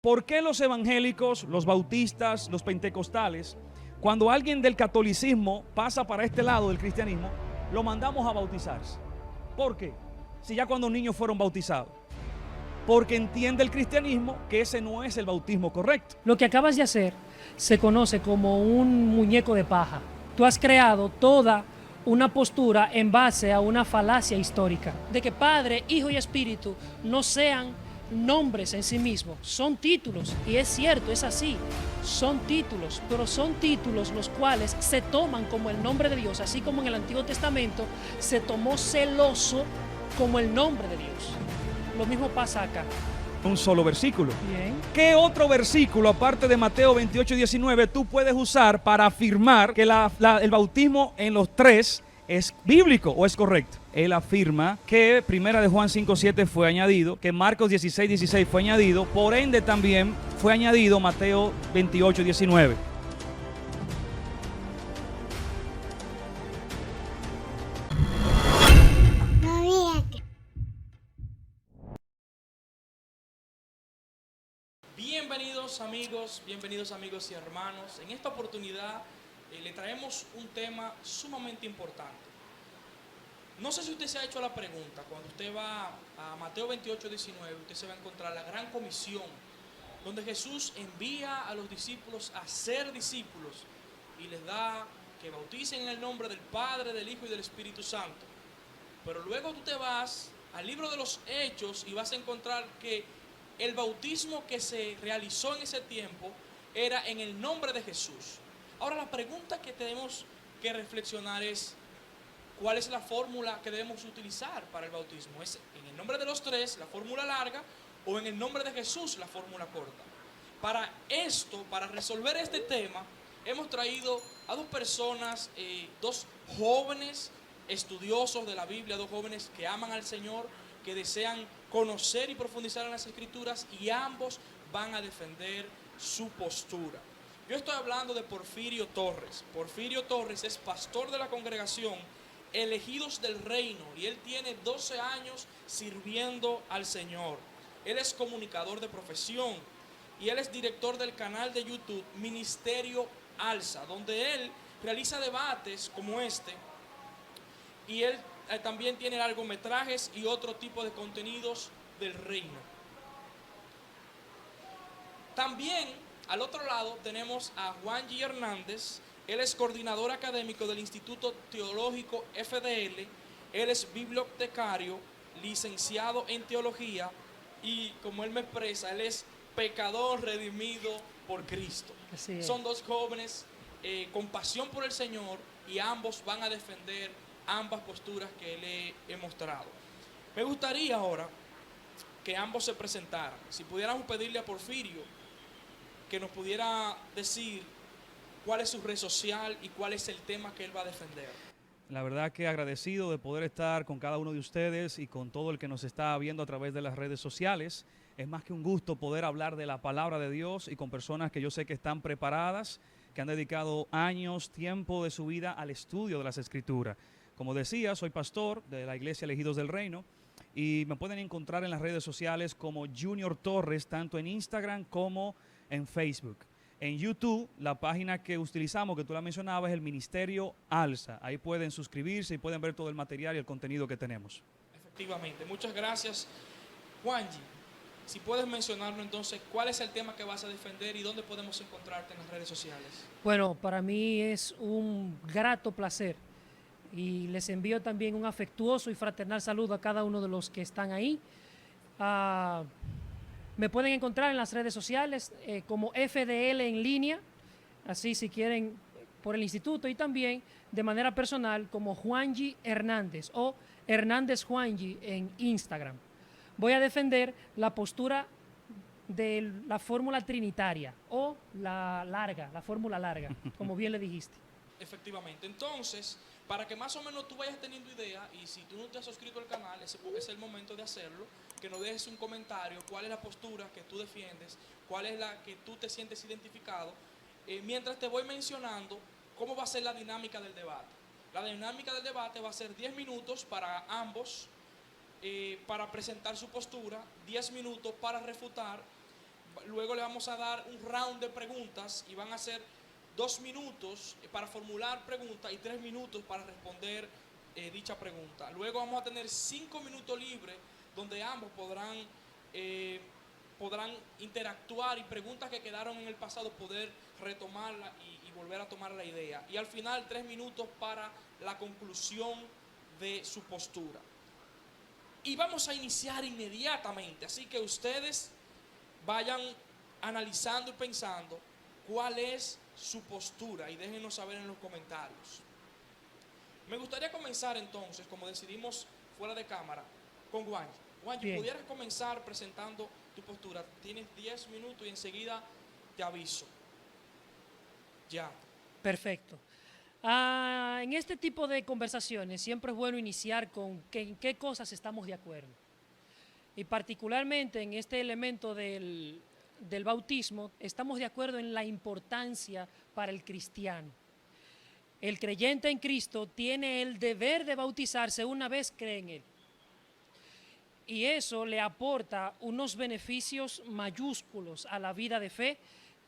¿Por qué los evangélicos, los bautistas, los pentecostales, cuando alguien del catolicismo pasa para este lado del cristianismo, lo mandamos a bautizarse? ¿Por qué? Si ya cuando niños fueron bautizados. Porque entiende el cristianismo que ese no es el bautismo correcto. Lo que acabas de hacer se conoce como un muñeco de paja. Tú has creado toda una postura en base a una falacia histórica de que Padre, Hijo y Espíritu no sean nombres en sí mismos, son títulos, y es cierto, es así, son títulos, pero son títulos los cuales se toman como el nombre de Dios, así como en el Antiguo Testamento se tomó celoso como el nombre de Dios. Lo mismo pasa acá. Un solo versículo. Bien. ¿Qué otro versículo, aparte de Mateo 28 y 19, tú puedes usar para afirmar que el bautismo en los tres es bíblico o es correcto? Él afirma que Primera de Juan 5:7 fue añadido, que Marcos 16:16 fue añadido, por ende también fue añadido Mateo 28:19. Bienvenidos amigos y hermanos. En esta oportunidad le traemos un tema sumamente importante. No sé si usted se ha hecho la pregunta, cuando usted va a Mateo 28:19, usted se va a encontrar la gran comisión, donde Jesús envía a los discípulos a ser discípulos y les da que bauticen en el nombre del Padre, del Hijo y del Espíritu Santo. Pero luego tú te vas al libro de los Hechos y vas a encontrar que el bautismo que se realizó en ese tiempo era en el nombre de Jesús. Ahora la pregunta que tenemos que reflexionar es, ¿cuál es la fórmula que debemos utilizar para el bautismo? ¿Es en el nombre de los tres, la fórmula larga, o en el nombre de Jesús, la fórmula corta? Para esto, para resolver este tema, hemos traído a dos personas, dos jóvenes estudiosos de la Biblia, dos jóvenes que aman al Señor, que desean conocer y profundizar en las Escrituras, y ambos van a defender su postura. Yo estoy hablando de Porfirio Torres. Porfirio Torres es pastor de la congregación Elegidos del Reino y él tiene 12 años sirviendo al Señor. Él es comunicador de profesión y él es director del canal de YouTube Ministerio Alza, donde él realiza debates como este, y él también tiene largometrajes y otro tipo de contenidos del reino. También al otro lado tenemos a Juanji Hernández. Él es coordinador académico del Instituto Teológico FDL. Él es bibliotecario, licenciado en teología y, como él me expresa, él es pecador redimido por Cristo. Son dos jóvenes con pasión por el Señor y ambos van a defender ambas posturas que le he mostrado. Me gustaría ahora que ambos se presentaran. Si pudiéramos pedirle a Porfirio que nos pudiera decir cuál es su red social y cuál es el tema que él va a defender. La verdad que agradecido de poder estar con cada uno de ustedes y con todo el que nos está viendo a través de las redes sociales. Es más que un gusto poder hablar de la palabra de Dios y con personas que yo sé que están preparadas, que han dedicado años, tiempo de su vida al estudio de las Escrituras. Como decía, soy pastor de la Iglesia Elegidos del Reino y me pueden encontrar en las redes sociales como Junior Torres, tanto en Instagram como en Facebook. En YouTube, la página que utilizamos, que tú la mencionabas, es el Ministerio Alza. Ahí pueden suscribirse y pueden ver todo el material y el contenido que tenemos. Efectivamente, muchas gracias. Juanji, si puedes mencionarnos entonces cuál es el tema que vas a defender y dónde podemos encontrarte en las redes sociales. Bueno, para mí es un grato placer y les envío también un afectuoso y fraternal saludo a cada uno de los que están ahí. Me pueden encontrar en las redes sociales como FDL en línea, así si quieren por el instituto, y también de manera personal como Juanji Hernández o Hernández Juanji en Instagram. Voy a defender la postura de la fórmula trinitaria o la fórmula larga, como bien le dijiste. Efectivamente. Entonces, para que más o menos tú vayas teniendo idea, y si tú no te has suscrito al canal, ese es el momento de hacerlo, que nos dejes un comentario, cuál es la postura que tú defiendes, cuál es la que tú te sientes identificado, mientras te voy mencionando cómo va a ser la dinámica del debate. La dinámica del debate va a ser 10 minutos para ambos, para presentar su postura, 10 minutos para refutar, luego le vamos a dar un round de preguntas y van a ser 2 minutos para formular preguntas y 3 minutos para responder dicha pregunta. Luego vamos a tener 5 minutos libres donde ambos podrán interactuar y preguntas que quedaron en el pasado poder retomarla y volver a tomar la idea. Y al final 3 minutos para la conclusión de su postura. Y vamos a iniciar inmediatamente, así que ustedes vayan analizando y pensando cuál es su postura y déjenos saber en los comentarios. Me gustaría comenzar entonces, como decidimos fuera de cámara, con Juanji. Juanji, ¿pudieras comenzar presentando tu postura? Tienes 10 minutos y enseguida te aviso. Ya. Perfecto. En este tipo de conversaciones siempre es bueno iniciar con en qué cosas estamos de acuerdo. Y particularmente en este elemento del bautismo, estamos de acuerdo en la importancia para el cristiano. El creyente en Cristo tiene el deber de bautizarse una vez cree en Él. Y eso le aporta unos beneficios mayúsculos a la vida de fe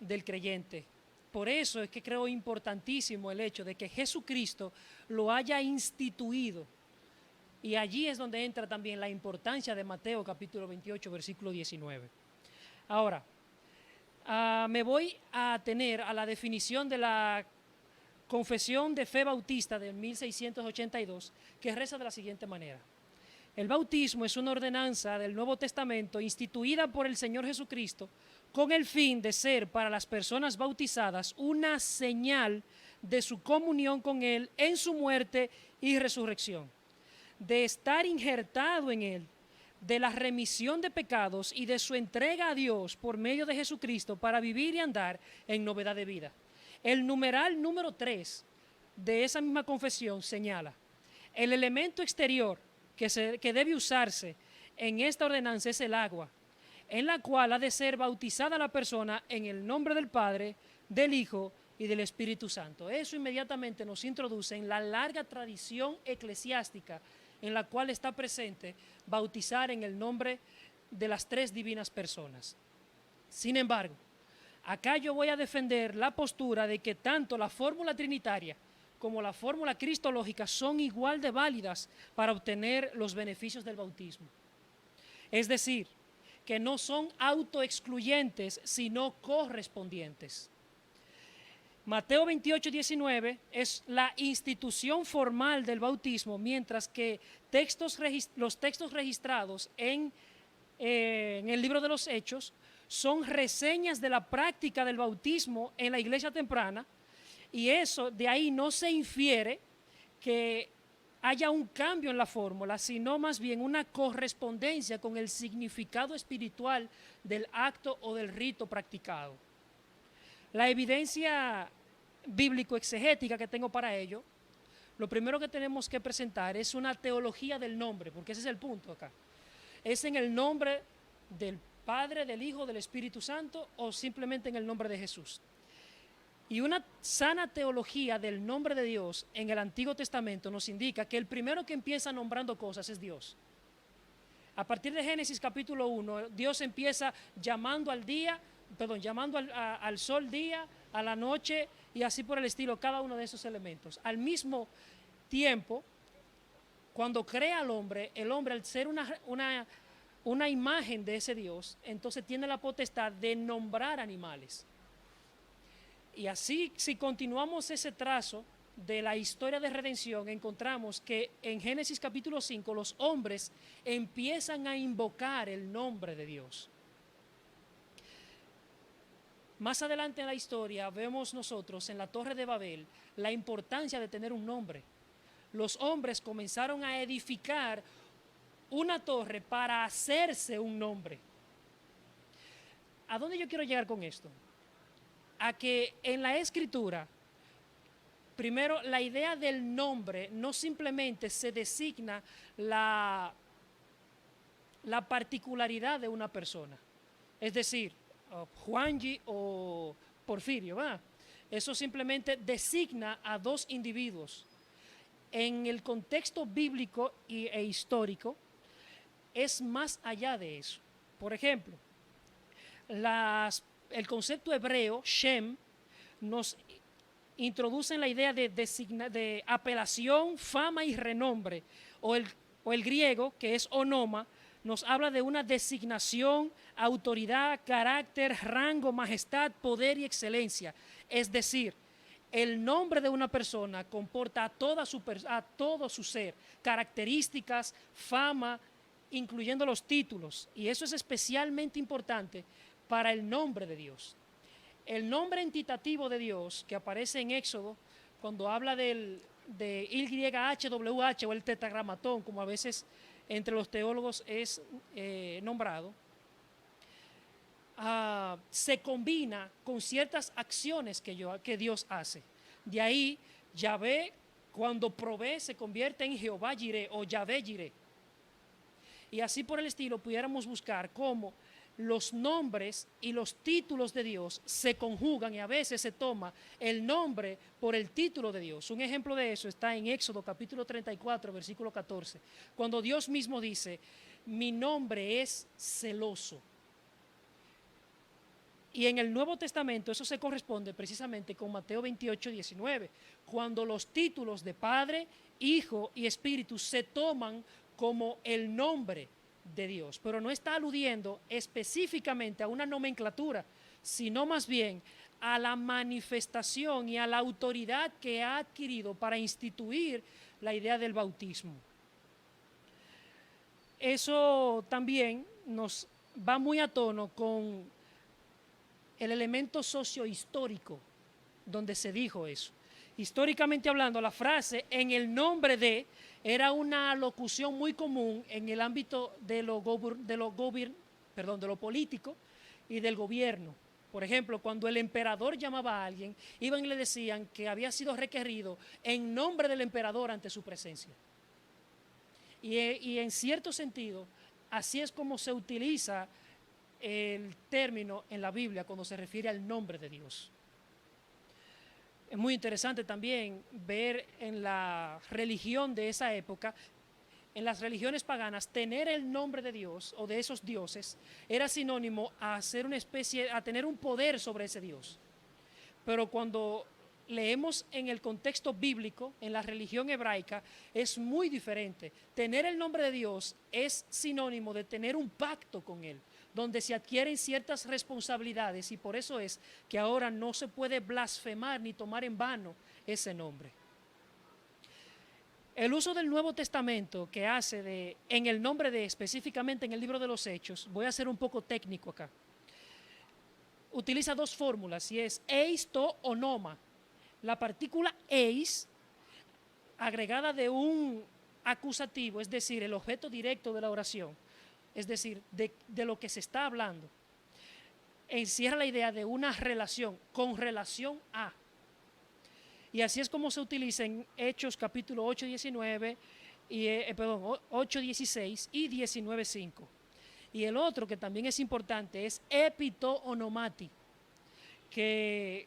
del creyente. Por eso es que creo importantísimo el hecho de que Jesucristo lo haya instituido. Y allí es donde entra también la importancia de Mateo capítulo 28, versículo 19. Ahora, me voy a atener a la definición de la Confesión de Fe Bautista de 1682, que reza de la siguiente manera. El bautismo es una ordenanza del Nuevo Testamento instituida por el Señor Jesucristo con el fin de ser para las personas bautizadas una señal de su comunión con Él en su muerte y resurrección, de estar injertado en Él, de la remisión de pecados y de su entrega a Dios por medio de Jesucristo para vivir y andar en novedad de vida. El numeral número 3 de esa misma confesión señala: el elemento exterior que debe usarse en esta ordenanza es el agua, en la cual ha de ser bautizada la persona en el nombre del Padre, del Hijo y del Espíritu Santo. Eso inmediatamente nos introduce en la larga tradición eclesiástica en la cual está presente bautizar en el nombre de las 3 divinas personas. Sin embargo, acá yo voy a defender la postura de que tanto la fórmula trinitaria como la fórmula cristológica son igual de válidas para obtener los beneficios del bautismo. Es decir, que no son autoexcluyentes, sino correspondientes. Mateo 28, 19 es la institución formal del bautismo, mientras que los textos registrados en el libro de los Hechos son reseñas de la práctica del bautismo en la iglesia temprana, y eso de ahí no se infiere que haya un cambio en la fórmula, sino más bien una correspondencia con el significado espiritual del acto o del rito practicado. La evidencia bíblico-exegética que tengo para ello, lo primero que tenemos que presentar es una teología del nombre, porque ese es el punto acá. ¿Es en el nombre del Padre, del Hijo, del Espíritu Santo o simplemente en el nombre de Jesús? Y una sana teología del nombre de Dios en el Antiguo Testamento nos indica que el primero que empieza nombrando cosas es Dios. A partir de Génesis capítulo 1, Dios empieza llamando al sol día, a la noche y así por el estilo, cada uno de esos elementos. Al mismo tiempo, cuando crea al hombre, el hombre al ser una imagen de ese Dios, entonces tiene la potestad de nombrar animales. Y así, si continuamos ese trazo de la historia de redención, encontramos que en Génesis capítulo 5 los hombres empiezan a invocar el nombre de Dios. Más adelante en la historia vemos nosotros en la Torre de Babel la importancia de tener un nombre. Los hombres comenzaron a edificar una torre para hacerse un nombre. ¿A dónde yo quiero llegar con esto? A que en la Escritura, primero, la idea del nombre no simplemente se designa la particularidad de una persona. Es decir, Juanji o Porfirio, ¿va? Eso simplemente designa a 2 individuos. En el contexto bíblico e histórico, es más allá de eso. Por ejemplo, el concepto hebreo, Shem, nos introduce en la idea de apelación, fama y renombre, o el griego, que es onoma, nos habla de una designación, autoridad, carácter, rango, majestad, poder y excelencia. Es decir, el nombre de una persona comporta a todo su ser, características, fama, incluyendo los títulos. Y eso es especialmente importante para el nombre de Dios. El nombre entitativo de Dios que aparece en Éxodo, cuando habla de YHWH o el tetragramatón, como a veces entre los teólogos es nombrado, se combina con ciertas acciones que Dios hace. De ahí, Yahvé, cuando provee, se convierte en Jehová Jireh o Yahvé Jireh. Y así por el estilo pudiéramos buscar cómo los nombres y los títulos de Dios se conjugan y a veces se toma el nombre por el título de Dios. Un ejemplo de eso está en Éxodo capítulo 34, versículo 14, cuando Dios mismo dice, mi nombre es celoso. Y en el Nuevo Testamento eso se corresponde precisamente con Mateo 28, 19, cuando los títulos de Padre, Hijo y Espíritu se toman como el nombre de Dios, pero no está aludiendo específicamente a una nomenclatura, sino más bien a la manifestación y a la autoridad que ha adquirido para instituir la idea del bautismo. Eso también nos va muy a tono con el elemento sociohistórico donde se dijo eso. Históricamente hablando, la frase en el nombre de era una locución muy común en el ámbito de lo político y del gobierno. Por ejemplo, cuando el emperador llamaba a alguien, iban y le decían que había sido requerido en nombre del emperador ante su presencia. Y en cierto sentido, así es como se utiliza el término en la Biblia cuando se refiere al nombre de Dios. Es muy interesante también ver en la religión de esa época, en las religiones paganas, tener el nombre de Dios o de esos dioses era sinónimo a tener un poder sobre ese Dios. Pero cuando leemos en el contexto bíblico, en la religión hebraica, es muy diferente. Tener el nombre de Dios es sinónimo de tener un pacto con Él, donde se adquieren ciertas responsabilidades y por eso es que ahora no se puede blasfemar ni tomar en vano ese nombre. El uso del Nuevo Testamento que hace en el nombre de, específicamente en el libro de los Hechos, voy a ser un poco técnico acá, utiliza dos fórmulas y es eis, to o noma. La partícula eis, agregada de un acusativo, es decir, el objeto directo de la oración, es decir, de lo que se está hablando, encierra la idea de una relación, con relación a. Y así es como se utiliza en Hechos capítulo 8, 19, 8, 16 y 19, 5. Y el otro que también es importante es epito onomati, que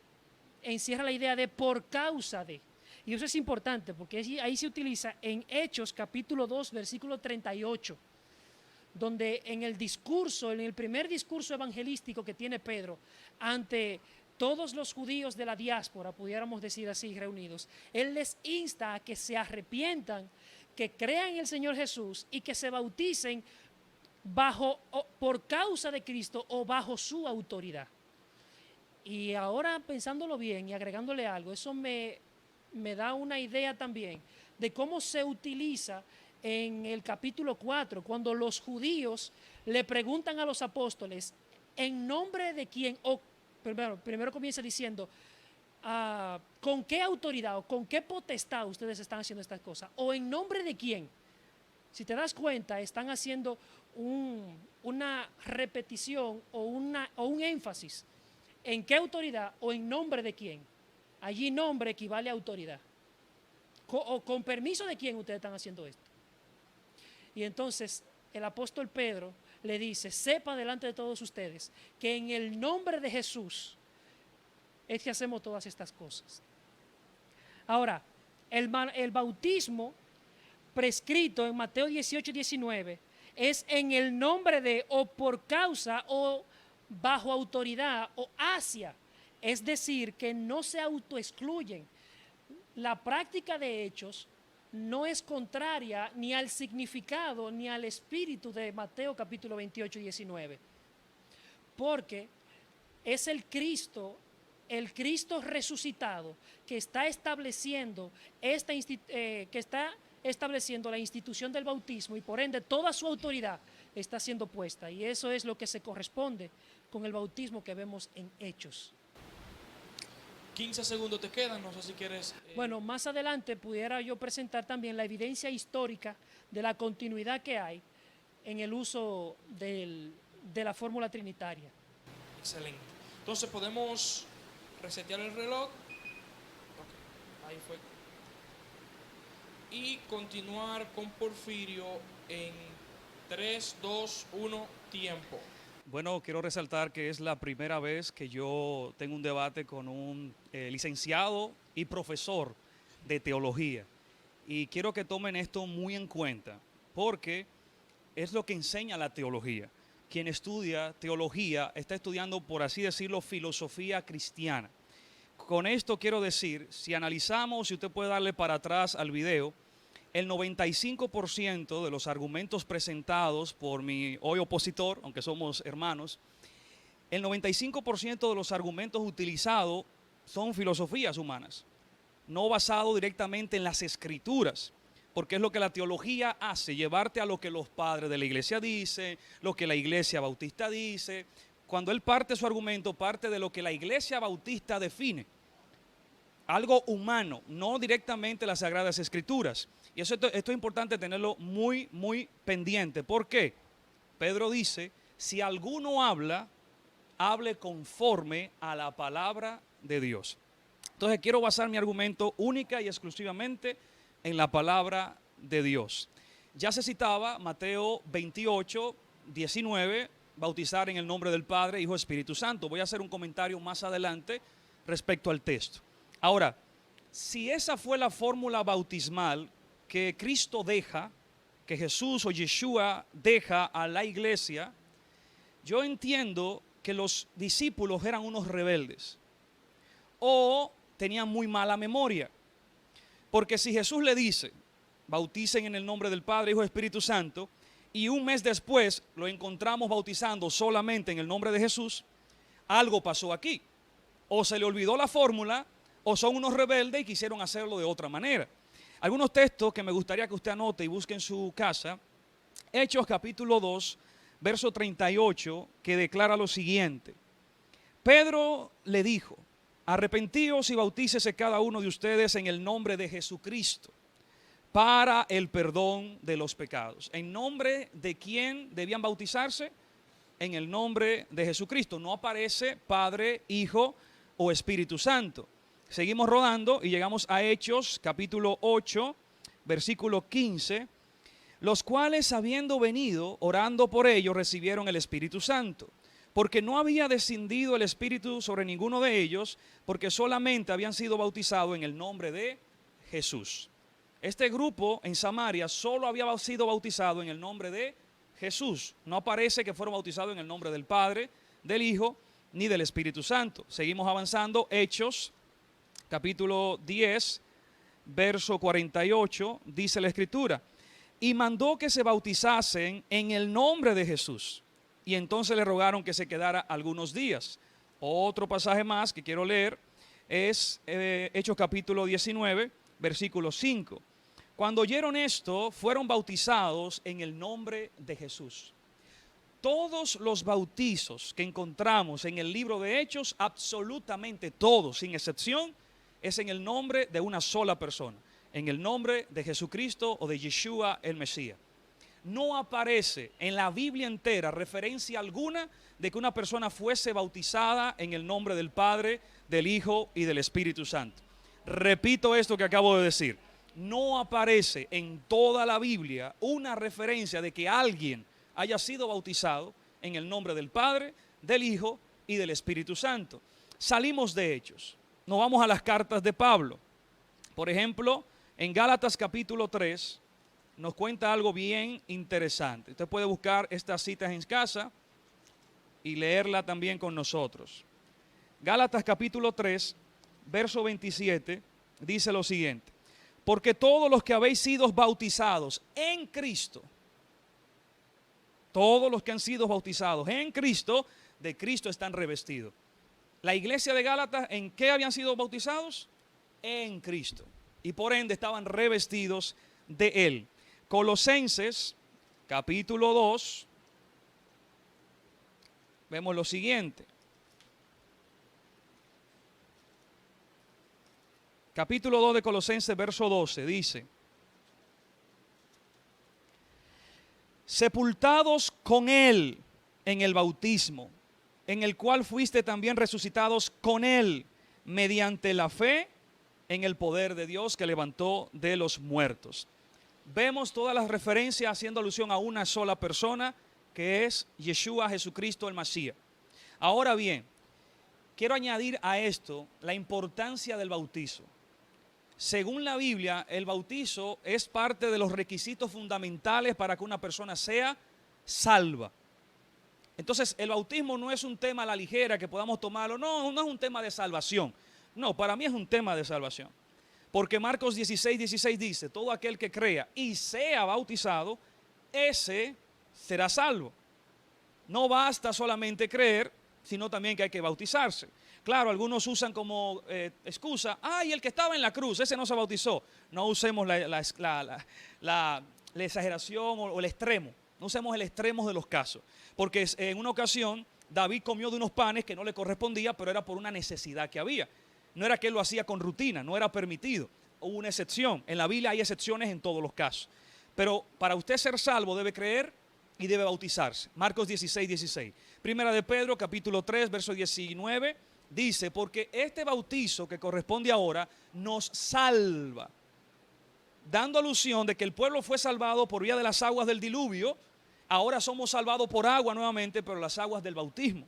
encierra la idea de por causa de. Y eso es importante porque ahí se utiliza en Hechos capítulo 2, versículo 38. Donde en el primer discurso evangelístico que tiene Pedro ante todos los judíos de la diáspora, pudiéramos decir así, reunidos, él les insta a que se arrepientan, que crean en el Señor Jesús y que se bauticen por causa de Cristo o bajo su autoridad. Y ahora pensándolo bien y agregándole algo, eso me da una idea también de cómo se utiliza en el capítulo 4, cuando los judíos le preguntan a los apóstoles, ¿en nombre de quién? O primero comienza diciendo, ¿con qué autoridad o con qué potestad ustedes están haciendo estas cosas? ¿O en nombre de quién? Si te das cuenta, están haciendo una repetición o un énfasis. ¿En qué autoridad o en nombre de quién? Allí nombre equivale a autoridad. ¿O con permiso de quién ustedes están haciendo esto? Y entonces el apóstol Pedro le dice, sepa delante de todos ustedes que en el nombre de Jesús es que hacemos todas estas cosas. Ahora, el bautismo prescrito en Mateo 18, 19 es en el nombre de o por causa o bajo autoridad o hacia, es decir, que no se autoexcluyen. La práctica de hechos no es contraria ni al significado ni al espíritu de Mateo capítulo 28 y 19, porque es el Cristo resucitado que está estableciendo la institución del bautismo, y por ende toda su autoridad está siendo puesta, y eso es lo que se corresponde con el bautismo que vemos en Hechos. 15 segundos te quedan, no sé si quieres... Bueno, más adelante pudiera yo presentar también la evidencia histórica de la continuidad que hay en el uso de la fórmula trinitaria. Excelente. Entonces podemos resetear el reloj. Ok, ahí fue. Y continuar con Porfirio en 3, 2, 1, tiempo. Bueno, quiero resaltar que es la primera vez que yo tengo un debate con un licenciado y profesor de teología. Y quiero que tomen esto muy en cuenta, porque es lo que enseña la teología. Quien estudia teología está estudiando, por así decirlo, filosofía cristiana. Con esto quiero decir, si analizamos, si usted puede darle para atrás al video, el 95% de los argumentos presentados por mi hoy opositor, aunque somos hermanos, el 95% de los argumentos utilizados son filosofías humanas, no basado directamente en las escrituras, porque es lo que la teología hace, llevarte a lo que los padres de la iglesia dicen, lo que la iglesia bautista dice. Cuando él parte su argumento, parte de lo que la iglesia bautista define, algo humano, no directamente las Sagradas Escrituras. Y esto es importante tenerlo muy, muy pendiente. ¿Por qué? Pedro dice, si alguno habla, hable conforme a la palabra de Dios. Entonces quiero basar mi argumento única y exclusivamente en la palabra de Dios. Ya se citaba Mateo 28, 19, bautizar en el nombre del Padre, Hijo, Espíritu Santo. Voy a hacer un comentario más adelante respecto al texto. Ahora, si esa fue la fórmula bautismal que Cristo deja, que Jesús o Yeshua deja a la iglesia, yo entiendo que los discípulos eran unos rebeldes o tenían muy mala memoria. Porque si Jesús le dice, bauticen en el nombre del Padre, Hijo y Espíritu Santo, y un mes después lo encontramos bautizando solamente en el nombre de Jesús, algo pasó aquí. O se le olvidó la fórmula, o son unos rebeldes y quisieron hacerlo de otra manera. Algunos textos que me gustaría que usted anote y busque en su casa. Hechos capítulo 2, verso 38, que declara lo siguiente. Pedro le dijo, arrepentíos y bautícese cada uno de ustedes en el nombre de Jesucristo para el perdón de los pecados. ¿En nombre de quién debían bautizarse? En el nombre de Jesucristo. No aparece Padre, Hijo o Espíritu Santo. Seguimos rodando y llegamos a Hechos capítulo 8, versículo 15. Los cuales, habiendo venido, orando por ellos, recibieron el Espíritu Santo. Porque no había descendido el Espíritu sobre ninguno de ellos, porque solamente habían sido bautizados en el nombre de Jesús. Este grupo en Samaria solo había sido bautizado en el nombre de Jesús. No aparece que fueron bautizados en el nombre del Padre, del Hijo, ni del Espíritu Santo. Seguimos avanzando. Hechos, capítulo 10, verso 48, dice la Escritura. Y mandó que se bautizasen en el nombre de Jesús. Y entonces le rogaron que se quedara algunos días. Otro pasaje más que quiero leer es Hechos capítulo 19, versículo 5. Cuando oyeron esto, fueron bautizados en el nombre de Jesús. Todos los bautizos que encontramos en el libro de Hechos, absolutamente todos, sin excepción, es en el nombre de una sola persona, en el nombre de Jesucristo o de Yeshua el Mesías. No aparece en la Biblia entera referencia alguna de que una persona fuese bautizada en el nombre del Padre, del Hijo y del Espíritu Santo. Repito esto que acabo de decir. No aparece en toda la Biblia una referencia de que alguien haya sido bautizado en el nombre del Padre, del Hijo y del Espíritu Santo. Salimos de Hechos. Nos vamos a las cartas de Pablo. Por ejemplo, en Gálatas capítulo 3 nos cuenta algo bien interesante. Usted puede buscar estas citas en casa. y leerla también con nosotros. Gálatas capítulo 3, verso 27, dice lo siguiente: porque todos los que habéis sido bautizados en Cristo, todos los que han sido bautizados en Cristo, de Cristo están revestidos. La iglesia de Gálatas, ¿en qué habían sido bautizados? En Cristo. Y por ende estaban revestidos de Él. Colosenses, capítulo 2, vemos lo siguiente. Capítulo 2 de Colosenses, verso 12, dice: sepultados con Él en el bautismo, en el cual fuiste también resucitados con Él, mediante la fe en el poder de Dios que levantó de los muertos. Vemos todas las referencias haciendo alusión a una sola persona, que es Yeshua, Jesucristo el Masías. Ahora bien, quiero añadir a esto la importancia del bautizo. Según la Biblia, el bautizo es parte de los requisitos fundamentales para que una persona sea salva. Entonces, el bautismo no es un tema a la ligera que podamos tomarlo. No, no es un tema de salvación. No, para mí es un tema de salvación. Porque Marcos 16:16 dice: todo aquel que crea y sea bautizado, ese será salvo. No basta solamente creer, sino también que hay que bautizarse. Claro, algunos usan como excusa: ay, el que estaba en la cruz, ese no se bautizó. No usemos la exageración o el extremo. No usemos el extremo de los casos. Porque en una ocasión David comió de unos panes que no le correspondía, pero era por una necesidad que había. No era que él lo hacía con rutina, no era permitido. Hubo una excepción. En la Biblia hay excepciones en todos los casos. Pero para usted ser salvo debe creer y debe bautizarse. Marcos 16:16. Primera de Pedro, capítulo 3, verso 19, dice: porque este bautizo que corresponde ahora nos salva. Dando alusión de que el pueblo fue salvado por vía de las aguas del diluvio. Ahora somos salvados por agua nuevamente, pero las aguas del bautismo.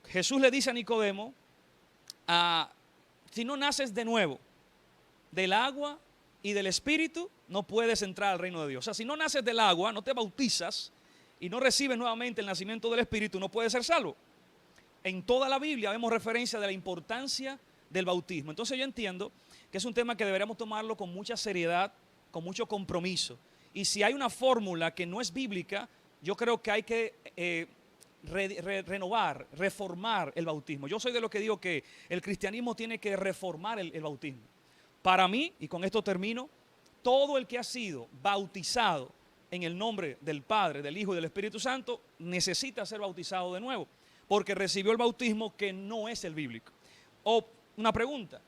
Jesús le dice a Nicodemo: si no naces de nuevo del agua y del espíritu, no puedes entrar al reino de Dios. O sea, si no naces del agua, no te bautizas y no recibes nuevamente el nacimiento del espíritu, no puedes ser salvo. En toda la Biblia vemos referencia de la importancia del bautismo. Entonces yo entiendo que es un tema que deberíamos tomarlo con mucha seriedad, con mucho compromiso. Y si hay una fórmula que no es bíblica, yo creo que hay que renovar, reformar el bautismo. Yo soy de los que digo que el cristianismo tiene que reformar el bautismo. Para mí, y con esto termino, todo el que ha sido bautizado en el nombre del Padre, del Hijo y del Espíritu Santo necesita ser bautizado de nuevo, porque recibió el bautismo que no es el bíblico. O una pregunta: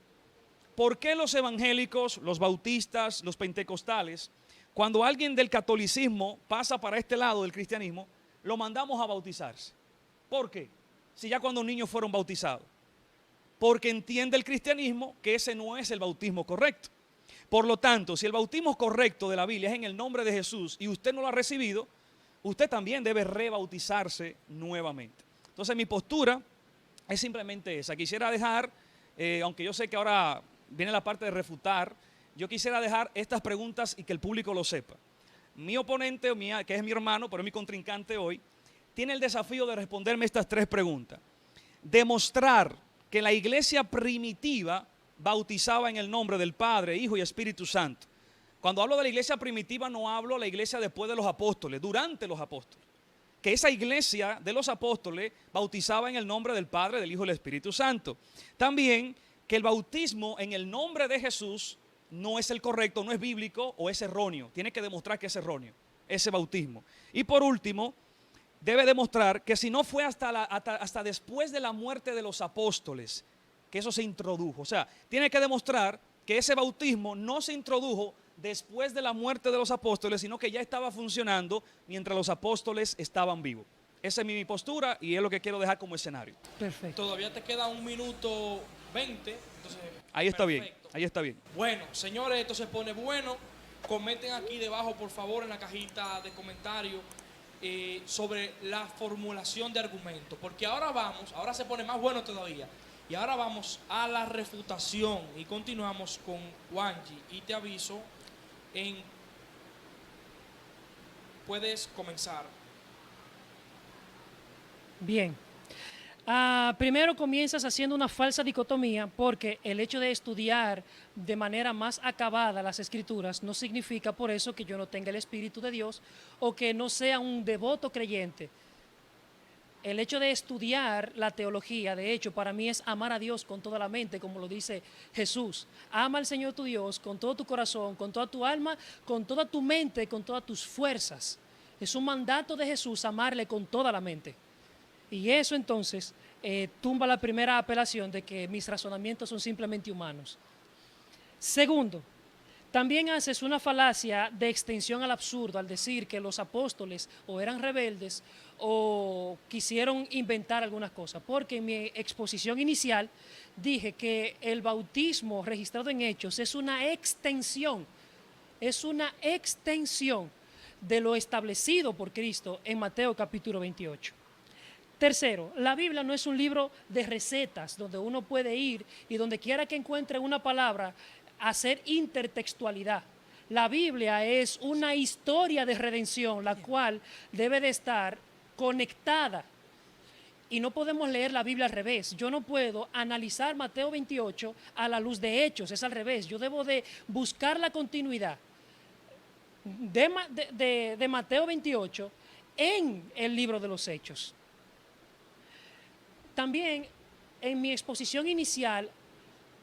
¿por qué los evangélicos, los bautistas, los pentecostales, cuando alguien del catolicismo pasa para este lado del cristianismo, lo mandamos a bautizarse? ¿Por qué? Si ya cuando niños fueron bautizados. Porque entiende el cristianismo que ese no es el bautismo correcto. Por lo tanto, si el bautismo correcto de la Biblia es en el nombre de Jesús y usted no lo ha recibido, usted también debe rebautizarse nuevamente. Entonces mi postura es simplemente esa. Quisiera dejar, aunque yo sé que ahora viene la parte de refutar, yo quisiera dejar estas preguntas y que el público lo sepa. Mi oponente, que es mi hermano, pero es mi contrincante hoy, tiene el desafío de responderme estas tres preguntas. Demostrar que la iglesia primitiva bautizaba en el nombre del Padre, Hijo y Espíritu Santo. Cuando hablo de la iglesia primitiva no hablo de la iglesia después de los apóstoles, durante los apóstoles. Que esa iglesia de los apóstoles bautizaba en el nombre del Padre, del Hijo y del Espíritu Santo. También que el bautismo en el nombre de Jesús no es el correcto, no es bíblico o es erróneo. Tiene que demostrar que es erróneo ese bautismo. Y por último, debe demostrar que si no fue hasta después de la muerte de los apóstoles que eso se introdujo. O sea, tiene que demostrar que ese bautismo no se introdujo después de la muerte de los apóstoles, sino que ya estaba funcionando mientras los apóstoles estaban vivos. Esa es mi postura y es lo que quiero dejar como escenario. Perfecto. Todavía te queda 1 minuto 20. Entonces, Ahí está perfecto. bien, ahí está bien. Bueno, señores, esto se pone bueno. Comenten aquí debajo, por favor, en la cajita de comentarios sobre la formulación de argumentos. Porque ahora se pone más bueno todavía. Y ahora vamos a la refutación y continuamos con Wanji. Y te aviso puedes comenzar. Bien. Primero comienzas haciendo una falsa dicotomía porque el hecho de estudiar de manera más acabada las escrituras no significa por eso que yo no tenga el Espíritu de Dios o que no sea un devoto creyente. El hecho de estudiar la teología, de hecho, para mí es amar a Dios con toda la mente, como lo dice Jesús. Ama al Señor tu Dios con todo tu corazón, con toda tu alma, con toda tu mente, con todas tus fuerzas. Es un mandato de Jesús amarle con toda la mente. Y eso entonces tumba la primera apelación de que mis razonamientos son simplemente humanos. Segundo, también haces una falacia de extensión al absurdo al decir que los apóstoles o eran rebeldes o quisieron inventar algunas cosas, porque en mi exposición inicial dije que el bautismo registrado en Hechos es una extensión de lo establecido por Cristo en Mateo capítulo 28. Tercero, la Biblia no es un libro de recetas donde uno puede ir y donde quiera que encuentre una palabra, hacer intertextualidad. La Biblia es una historia de redención, la cual debe de estar conectada. Y no podemos leer la Biblia al revés. Yo no puedo analizar Mateo 28 a la luz de Hechos, es al revés. Yo debo de buscar la continuidad de Mateo 28 en el libro de los Hechos. También en mi exposición inicial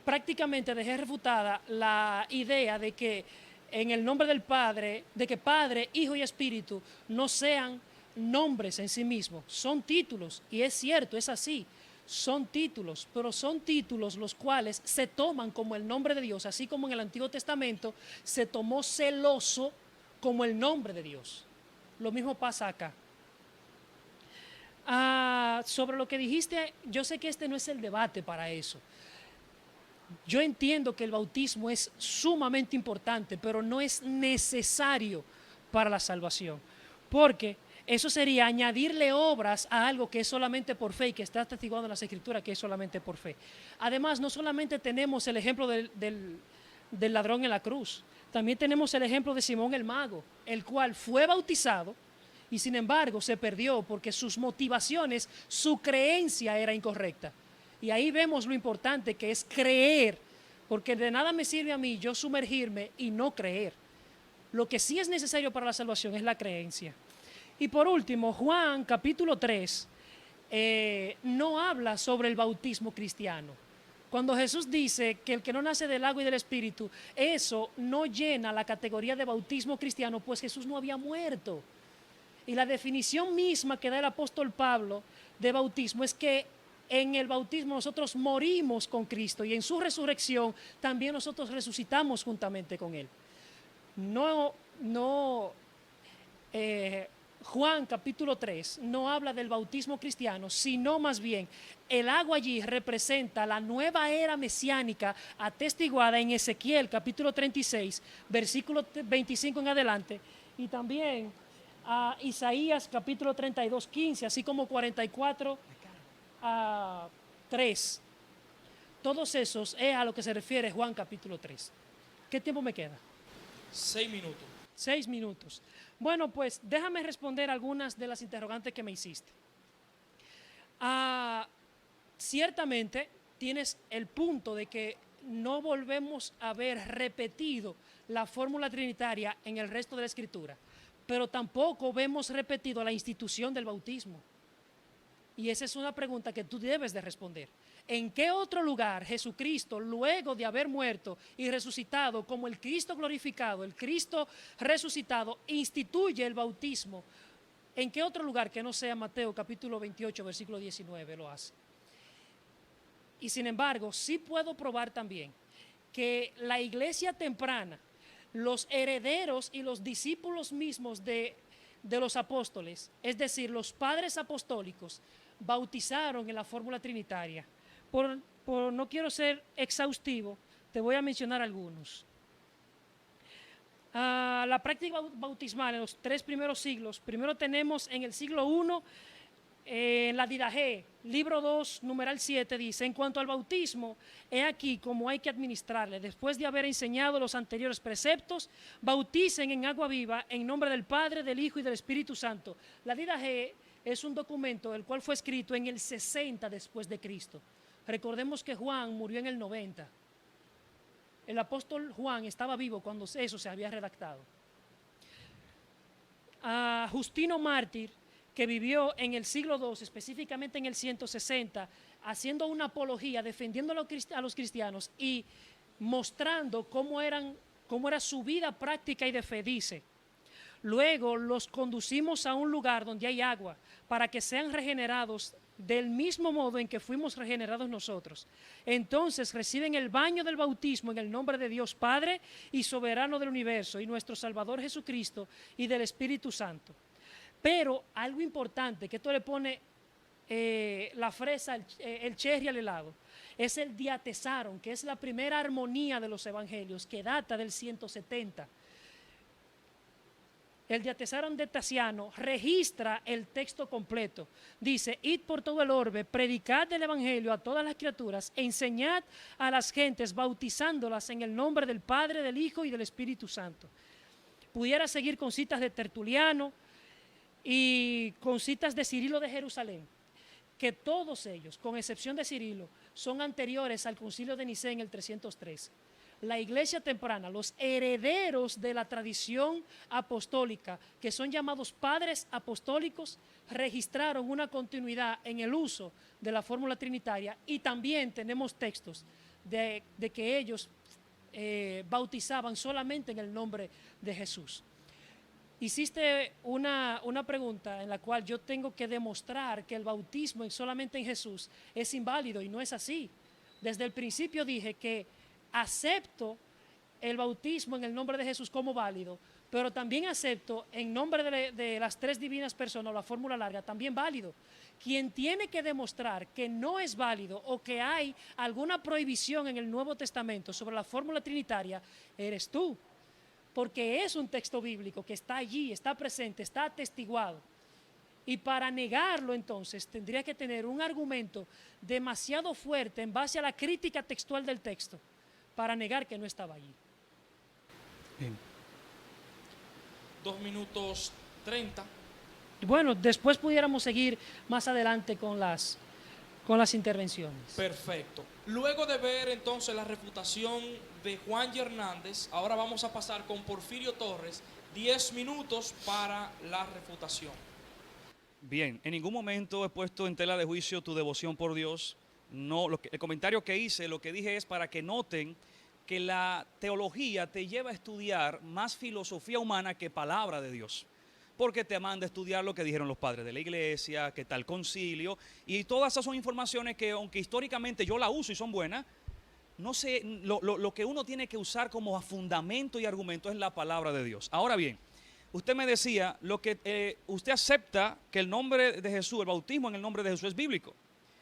prácticamente dejé refutada la idea de que en el nombre del Padre, de que Padre, Hijo y Espíritu no sean nombres en sí mismos, son títulos, y es cierto, es así, son títulos, pero son títulos los cuales se toman como el nombre de Dios, así como en el Antiguo Testamento se tomó celoso como el nombre de Dios. Lo mismo pasa acá. Sobre lo que dijiste, yo sé que este no es el debate para eso. Yo entiendo que el bautismo es sumamente importante, pero no es necesario para la salvación, porque eso sería añadirle obras a algo que es solamente por fe y que está atestiguado en las Escrituras que es solamente por fe. Además, no solamente tenemos el ejemplo del ladrón en la cruz, también tenemos el ejemplo de Simón el Mago, el cual fue bautizado y sin embargo se perdió porque sus motivaciones, su creencia era incorrecta. Y ahí vemos lo importante que es creer, porque de nada me sirve a mí yo sumergirme y no creer. Lo que sí es necesario para la salvación es la creencia. Y por último, Juan capítulo 3 no habla sobre el bautismo cristiano. Cuando Jesús dice que el que no nace del agua y del Espíritu, eso no llena la categoría de bautismo cristiano, pues Jesús no había muerto. Y la definición misma que da el apóstol Pablo de bautismo es que en el bautismo nosotros morimos con Cristo y en su resurrección también nosotros resucitamos juntamente con Él. Juan capítulo 3 no habla del bautismo cristiano, sino más bien el agua allí representa la nueva era mesiánica atestiguada en Ezequiel capítulo 36, versículo 25 en adelante, y también a Isaías capítulo 32, 15, así como 44 a 3. Todos esos es a lo que se refiere Juan capítulo 3. ¿Qué tiempo me queda? 6 minutos. 6 minutos. Bueno, pues déjame responder algunas de las interrogantes que me hiciste. Ciertamente tienes el punto de que no volvemos a ver repetido la fórmula trinitaria en el resto de la Escritura, pero tampoco vemos repetido la institución del bautismo. Y esa es una pregunta que tú debes de responder. ¿En qué otro lugar Jesucristo, luego de haber muerto y resucitado como el Cristo glorificado, el Cristo resucitado, instituye el bautismo? ¿En qué otro lugar que no sea Mateo capítulo 28, versículo 19 lo hace? Y sin embargo, sí puedo probar también que la iglesia temprana, los herederos y los discípulos mismos de los apóstoles, es decir, los padres apostólicos, bautizaron en la fórmula trinitaria. No quiero ser exhaustivo, te voy a mencionar algunos. La práctica bautismal en los 3 primeros siglos, primero tenemos en el siglo I, en la Didache, libro 2, numeral 7, dice: en cuanto al bautismo, he aquí cómo hay que administrarle. Después de haber enseñado los anteriores preceptos, bauticen en agua viva en nombre del Padre, del Hijo y del Espíritu Santo. La Didache es un documento el cual fue escrito en el 60 después de Cristo. Recordemos que Juan murió en el 90. El apóstol Juan estaba vivo cuando eso se había redactado. A Justino Mártir, que vivió en el siglo II, específicamente en el 160, haciendo una apología, defendiendo a los cristianos y mostrando cómo era su vida práctica y de fe, dice: luego los conducimos a un lugar donde hay agua, para que sean regenerados del mismo modo en que fuimos regenerados nosotros. Entonces reciben el baño del bautismo en el nombre de Dios Padre y soberano del universo, y nuestro Salvador Jesucristo, y del Espíritu Santo. Pero algo importante, que esto le pone la fresa, el cherry al helado, es el diatesaron, que es la primera armonía de los evangelios, que data del 170. El diatesaron de Tasiano registra el texto completo. Dice: id por todo el orbe, predicad el evangelio a todas las criaturas, e enseñad a las gentes, bautizándolas en el nombre del Padre, del Hijo y del Espíritu Santo. Pudiera seguir con citas de Tertuliano y con citas de Cirilo de Jerusalén, que todos ellos, con excepción de Cirilo, son anteriores al concilio de Nicea en el 313. La iglesia temprana, los herederos de la tradición apostólica, que son llamados padres apostólicos, registraron una continuidad en el uso de la fórmula trinitaria, y también tenemos textos de que ellos bautizaban solamente en el nombre de Jesús. Hiciste una pregunta en la cual yo tengo que demostrar que el bautismo solamente en Jesús es inválido, y no es así. Desde el principio dije que acepto el bautismo en el nombre de Jesús como válido, pero también acepto en nombre de las tres divinas personas, o la fórmula larga, también válido. Quien tiene que demostrar que no es válido o que hay alguna prohibición en el Nuevo Testamento sobre la fórmula trinitaria, eres tú. Porque es un texto bíblico que está allí, está presente, está atestiguado. Y para negarlo, entonces, tendría que tener un argumento demasiado fuerte en base a la crítica textual del texto para negar que no estaba allí. Bien. 2 minutos 30. Bueno, después pudiéramos seguir más adelante con las intervenciones. Perfecto. Luego de ver entonces la refutación de Juan G. Hernández, ahora vamos a pasar con Porfirio Torres, 10 minutos para la refutación. Bien, en ningún momento he puesto en tela de juicio tu devoción por Dios. No, el comentario que hice, lo que dije es para que noten que la teología te lleva a estudiar más filosofía humana que palabra de Dios, porque te manda a estudiar lo que dijeron los padres de la iglesia, que tal concilio, y todas esas son informaciones que, aunque históricamente yo la uso y son buenas, no sé, lo que uno tiene que usar como fundamento y argumento es la palabra de Dios. Ahora bien, usted me decía, usted acepta que el nombre de Jesús, el bautismo en el nombre de Jesús es bíblico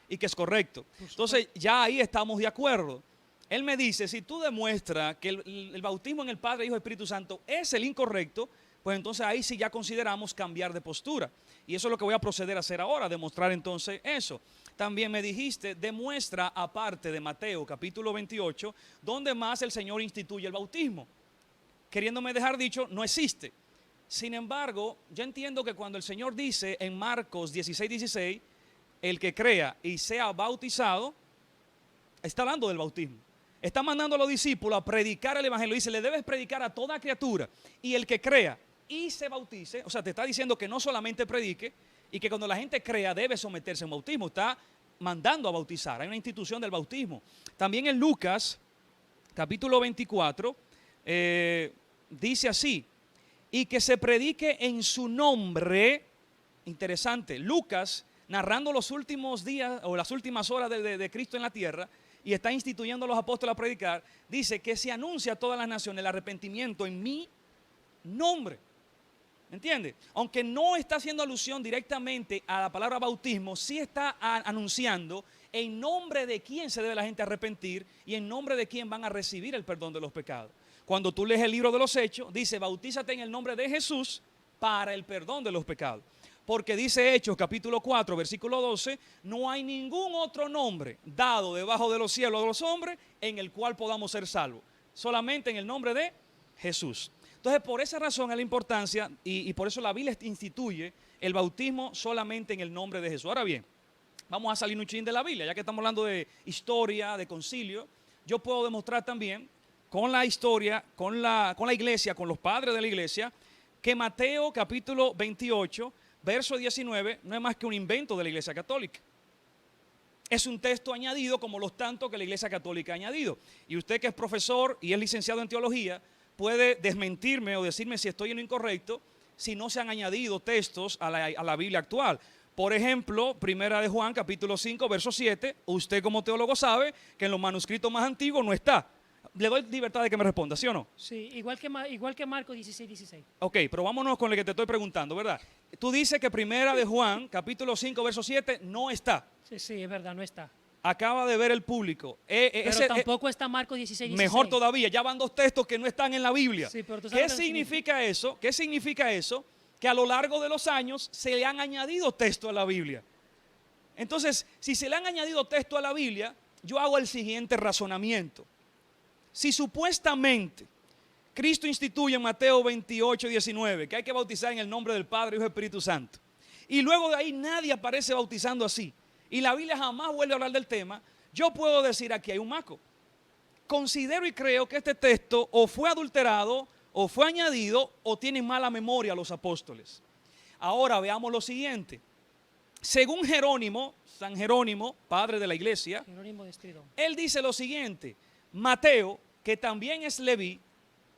y que es correcto. Entonces ya ahí estamos de acuerdo. Él me dice, si tú demuestras que el bautismo en el Padre, Hijo y Espíritu Santo es el incorrecto, pues entonces ahí sí ya consideramos cambiar de postura. Y eso es lo que voy a proceder a hacer ahora, demostrar entonces eso. También me dijiste, demuestra aparte de Mateo capítulo 28, donde más el Señor instituye el bautismo. Queriéndome dejar dicho, no existe. Sin embargo, yo entiendo que cuando el Señor dice en Marcos 16:16, el que crea y sea bautizado, está hablando del bautismo. Está mandando a los discípulos a predicar el evangelio. Dice, le debes predicar a toda criatura. Y el que crea y se bautice, o sea, te está diciendo que no solamente predique, y que cuando la gente crea debe someterse a un bautismo. Está mandando a bautizar. Hay una institución del bautismo. También en Lucas, capítulo 24, dice así, y que se predique en su nombre. Interesante, Lucas, narrando los últimos días o las últimas horas de Cristo en la tierra, y está instituyendo a los apóstoles a predicar, dice que se anuncia a todas las naciones el arrepentimiento en mi nombre. ¿Entiende? Aunque no está haciendo alusión directamente a la palabra bautismo, sí está anunciando en nombre de quién se debe la gente arrepentir y en nombre de quién van a recibir el perdón de los pecados. Cuando tú lees el libro de los Hechos, dice, bautízate en el nombre de Jesús para el perdón de los pecados. Porque dice Hechos capítulo 4, versículo 12, no hay ningún otro nombre dado debajo de los cielos de los hombres en el cual podamos ser salvos. Solamente en el nombre de Jesús. Entonces, por esa razón es la importancia, y por eso la Biblia instituye el bautismo solamente en el nombre de Jesús. Ahora bien, vamos a salir un chin de la Biblia, ya que estamos hablando de historia, de concilio. Yo puedo demostrar también con la historia, con la iglesia, con los padres de la iglesia, que Mateo capítulo 28, verso 19, no es más que un invento de la iglesia católica. Es un texto añadido como los tantos que la iglesia católica ha añadido. Y usted que es profesor y es licenciado en teología, puede desmentirme o decirme si estoy en lo incorrecto, si no se han añadido textos a la Biblia actual. Por ejemplo, Primera de Juan, capítulo 5, verso 7, usted como teólogo sabe que en los manuscritos más antiguos no está. Le doy libertad de que me responda, ¿sí o no? Sí, igual que Marcos 16:16. Ok, pero vámonos con lo que te estoy preguntando, ¿verdad? Tú dices que Primera de Juan, capítulo 5, verso 7, no está. Sí, es verdad, no está. Acaba de ver el público. Pero tampoco está Marcos 16:16. Mejor todavía, ya van dos textos que no están en la Biblia. Sí, pero tú sabes ¿Qué significa eso? ¿Qué significa eso? Que a lo largo de los años se le han añadido textos a la Biblia. Entonces, si se le han añadido textos a la Biblia, yo hago el siguiente razonamiento. Si supuestamente Cristo instituye en Mateo 28:19 que hay que bautizar en el nombre del Padre, Hijo y Espíritu Santo, y luego de ahí nadie aparece bautizando así, y la Biblia jamás vuelve a hablar del tema, yo puedo decir aquí hay un maco. Considero y creo que este texto o fue adulterado, o fue añadido, o tienen mala memoria los apóstoles. Ahora veamos lo siguiente. Según Jerónimo, San Jerónimo, padre de la iglesia, Jerónimo de Estridón, él dice lo siguiente: Mateo, que también es Leví,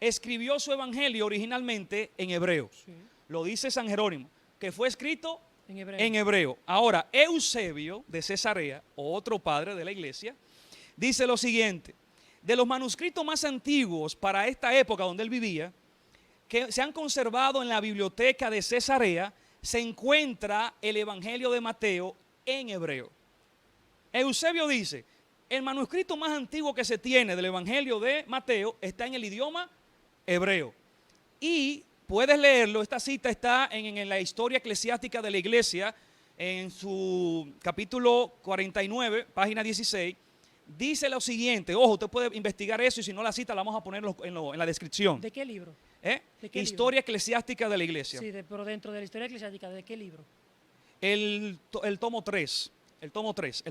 escribió su evangelio originalmente en hebreo. sí, Lo dice San Jerónimo, que fue escrito en hebreo. en hebreo. Ahora, Eusebio de Cesarea, otro padre de la iglesia, dice lo siguiente: de los manuscritos más antiguos para esta época donde él vivía, que se han conservado en la biblioteca de Cesarea, se encuentra el evangelio de Mateo en hebreo. Eusebio dice: el manuscrito más antiguo que se tiene del evangelio de Mateo está en el idioma hebreo. Y puedes leerlo, esta cita está en la historia eclesiástica de la iglesia, en su capítulo 49, página 16, dice lo siguiente. Ojo, usted puede investigar eso y si no la cita la vamos a poner en la descripción. ¿De qué libro? ¿De qué Historia libro? eclesiástica de la iglesia. Sí, pero dentro de la historia eclesiástica, ¿de qué libro? El tomo 3, el tomo 3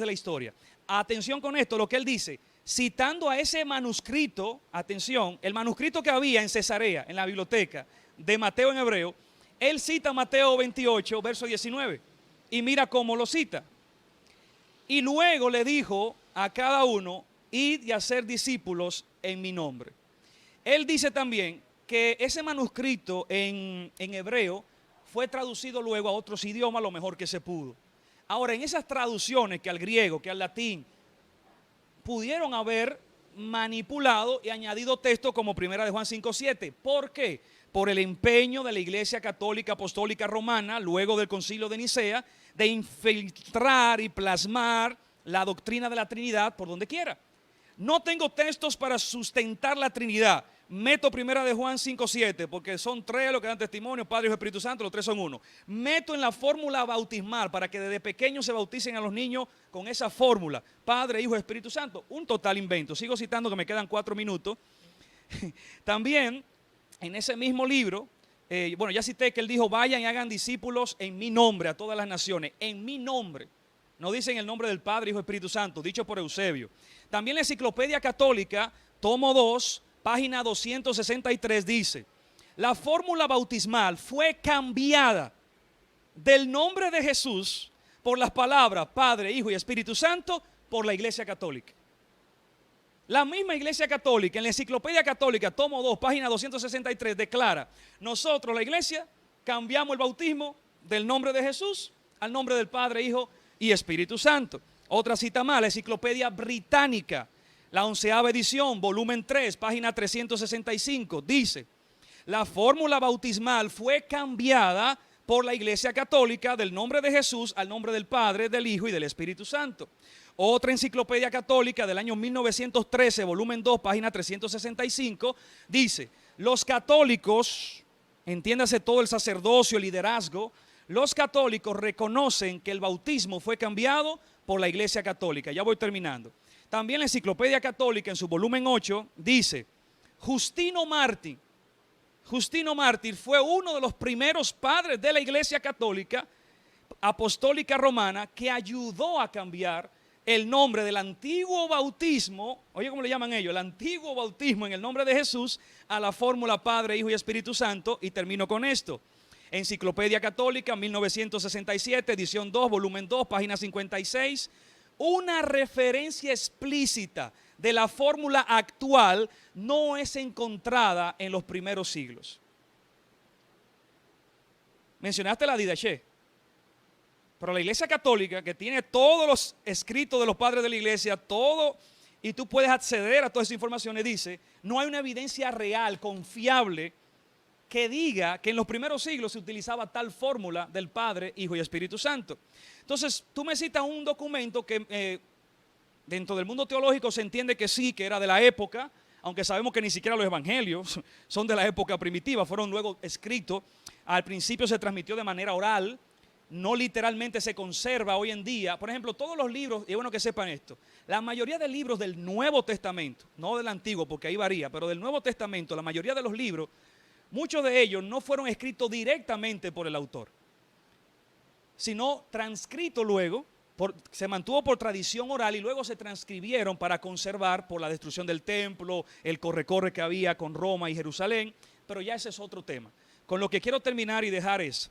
de la historia. Atención con esto, lo que él dice, citando a ese manuscrito, atención, el manuscrito que había en Cesarea, en la biblioteca de Mateo en hebreo, él cita Mateo 28, verso 19, y mira cómo lo cita. Y luego le dijo a cada uno: id y hacer discípulos en mi nombre. Él dice también que ese manuscrito en hebreo fue traducido luego a otros idiomas lo mejor que se pudo. Ahora, en esas traducciones que al griego, que al latín, pudieron haber manipulado y añadido textos como Primera de Juan 5:7. ¿Por qué? Por el empeño de la Iglesia Católica Apostólica Romana, luego del Concilio de Nicea, de infiltrar y plasmar la doctrina de la Trinidad por donde quiera. No tengo textos para sustentar la Trinidad. Meto Primera de Juan 5:7, porque son tres los que dan testimonio, Padre, Hijo y Espíritu Santo, los tres son uno. Meto en la fórmula bautismal para que desde pequeños se bauticen a los niños con esa fórmula, Padre, Hijo y Espíritu Santo. Un total invento. Sigo citando que me quedan 4 minutos. También, en ese mismo libro, bueno, ya cité que él dijo: vayan y hagan discípulos en mi nombre a todas las naciones. En mi nombre. No dicen el nombre del Padre, Hijo y Espíritu Santo, dicho por Eusebio. También la Enciclopedia Católica, tomo 2, página 263, dice: la fórmula bautismal fue cambiada del nombre de Jesús por las palabras Padre, Hijo y Espíritu Santo por la Iglesia Católica. La misma Iglesia Católica, en la Enciclopedia Católica, tomo 2, página 263, declara: nosotros, la Iglesia, cambiamos el bautismo del nombre de Jesús al nombre del Padre, Hijo y Espíritu Santo. Otra cita más, la Enciclopedia Británica, la 11ª edición, volumen 3, página 365, dice: la fórmula bautismal fue cambiada por la Iglesia Católica del nombre de Jesús al nombre del Padre, del Hijo y del Espíritu Santo. Otra Enciclopedia Católica del año 1913, volumen 2, página 365, dice: los católicos, entiéndase todo el sacerdocio, el liderazgo, los católicos reconocen que el bautismo fue cambiado por la Iglesia Católica. Ya voy terminando. También la Enciclopedia Católica en su volumen 8 dice: Justino Martín Justino Mártir fue uno de los primeros padres de la Iglesia Católica Apostólica Romana que ayudó a cambiar el nombre del antiguo bautismo, oye cómo le llaman ellos, el antiguo bautismo en el nombre de Jesús, a la fórmula Padre, Hijo y Espíritu Santo. Y termino con esto. Enciclopedia Católica, 1967, edición 2, volumen 2, página 56. Una referencia explícita de la fórmula actual no es encontrada en los primeros siglos. Mencionaste la Didache, pero la Iglesia Católica, que tiene todos los escritos de los padres de la Iglesia, todo, y tú puedes acceder a todas esas informaciones, dice, no hay una evidencia real, confiable, que diga que en los primeros siglos se utilizaba tal fórmula del Padre, Hijo y Espíritu Santo. Entonces, tú me citas un documento que dentro del mundo teológico se entiende que sí, que era de la época, aunque sabemos que ni siquiera los evangelios son de la época primitiva, fueron luego escritos. Al principio se transmitió de manera oral, no literalmente se conserva hoy en día. Por ejemplo, todos los libros, y es bueno que sepan esto, la mayoría de libros del Nuevo Testamento, no del Antiguo porque ahí varía, pero del Nuevo Testamento, la mayoría de los libros, muchos de ellos no fueron escritos directamente por el autor, sino transcritos luego, se mantuvo por tradición oral y luego se transcribieron para conservar por la destrucción del templo, el corre-corre que había con Roma y Jerusalén, pero ya ese es otro tema. Con lo que quiero terminar y dejar es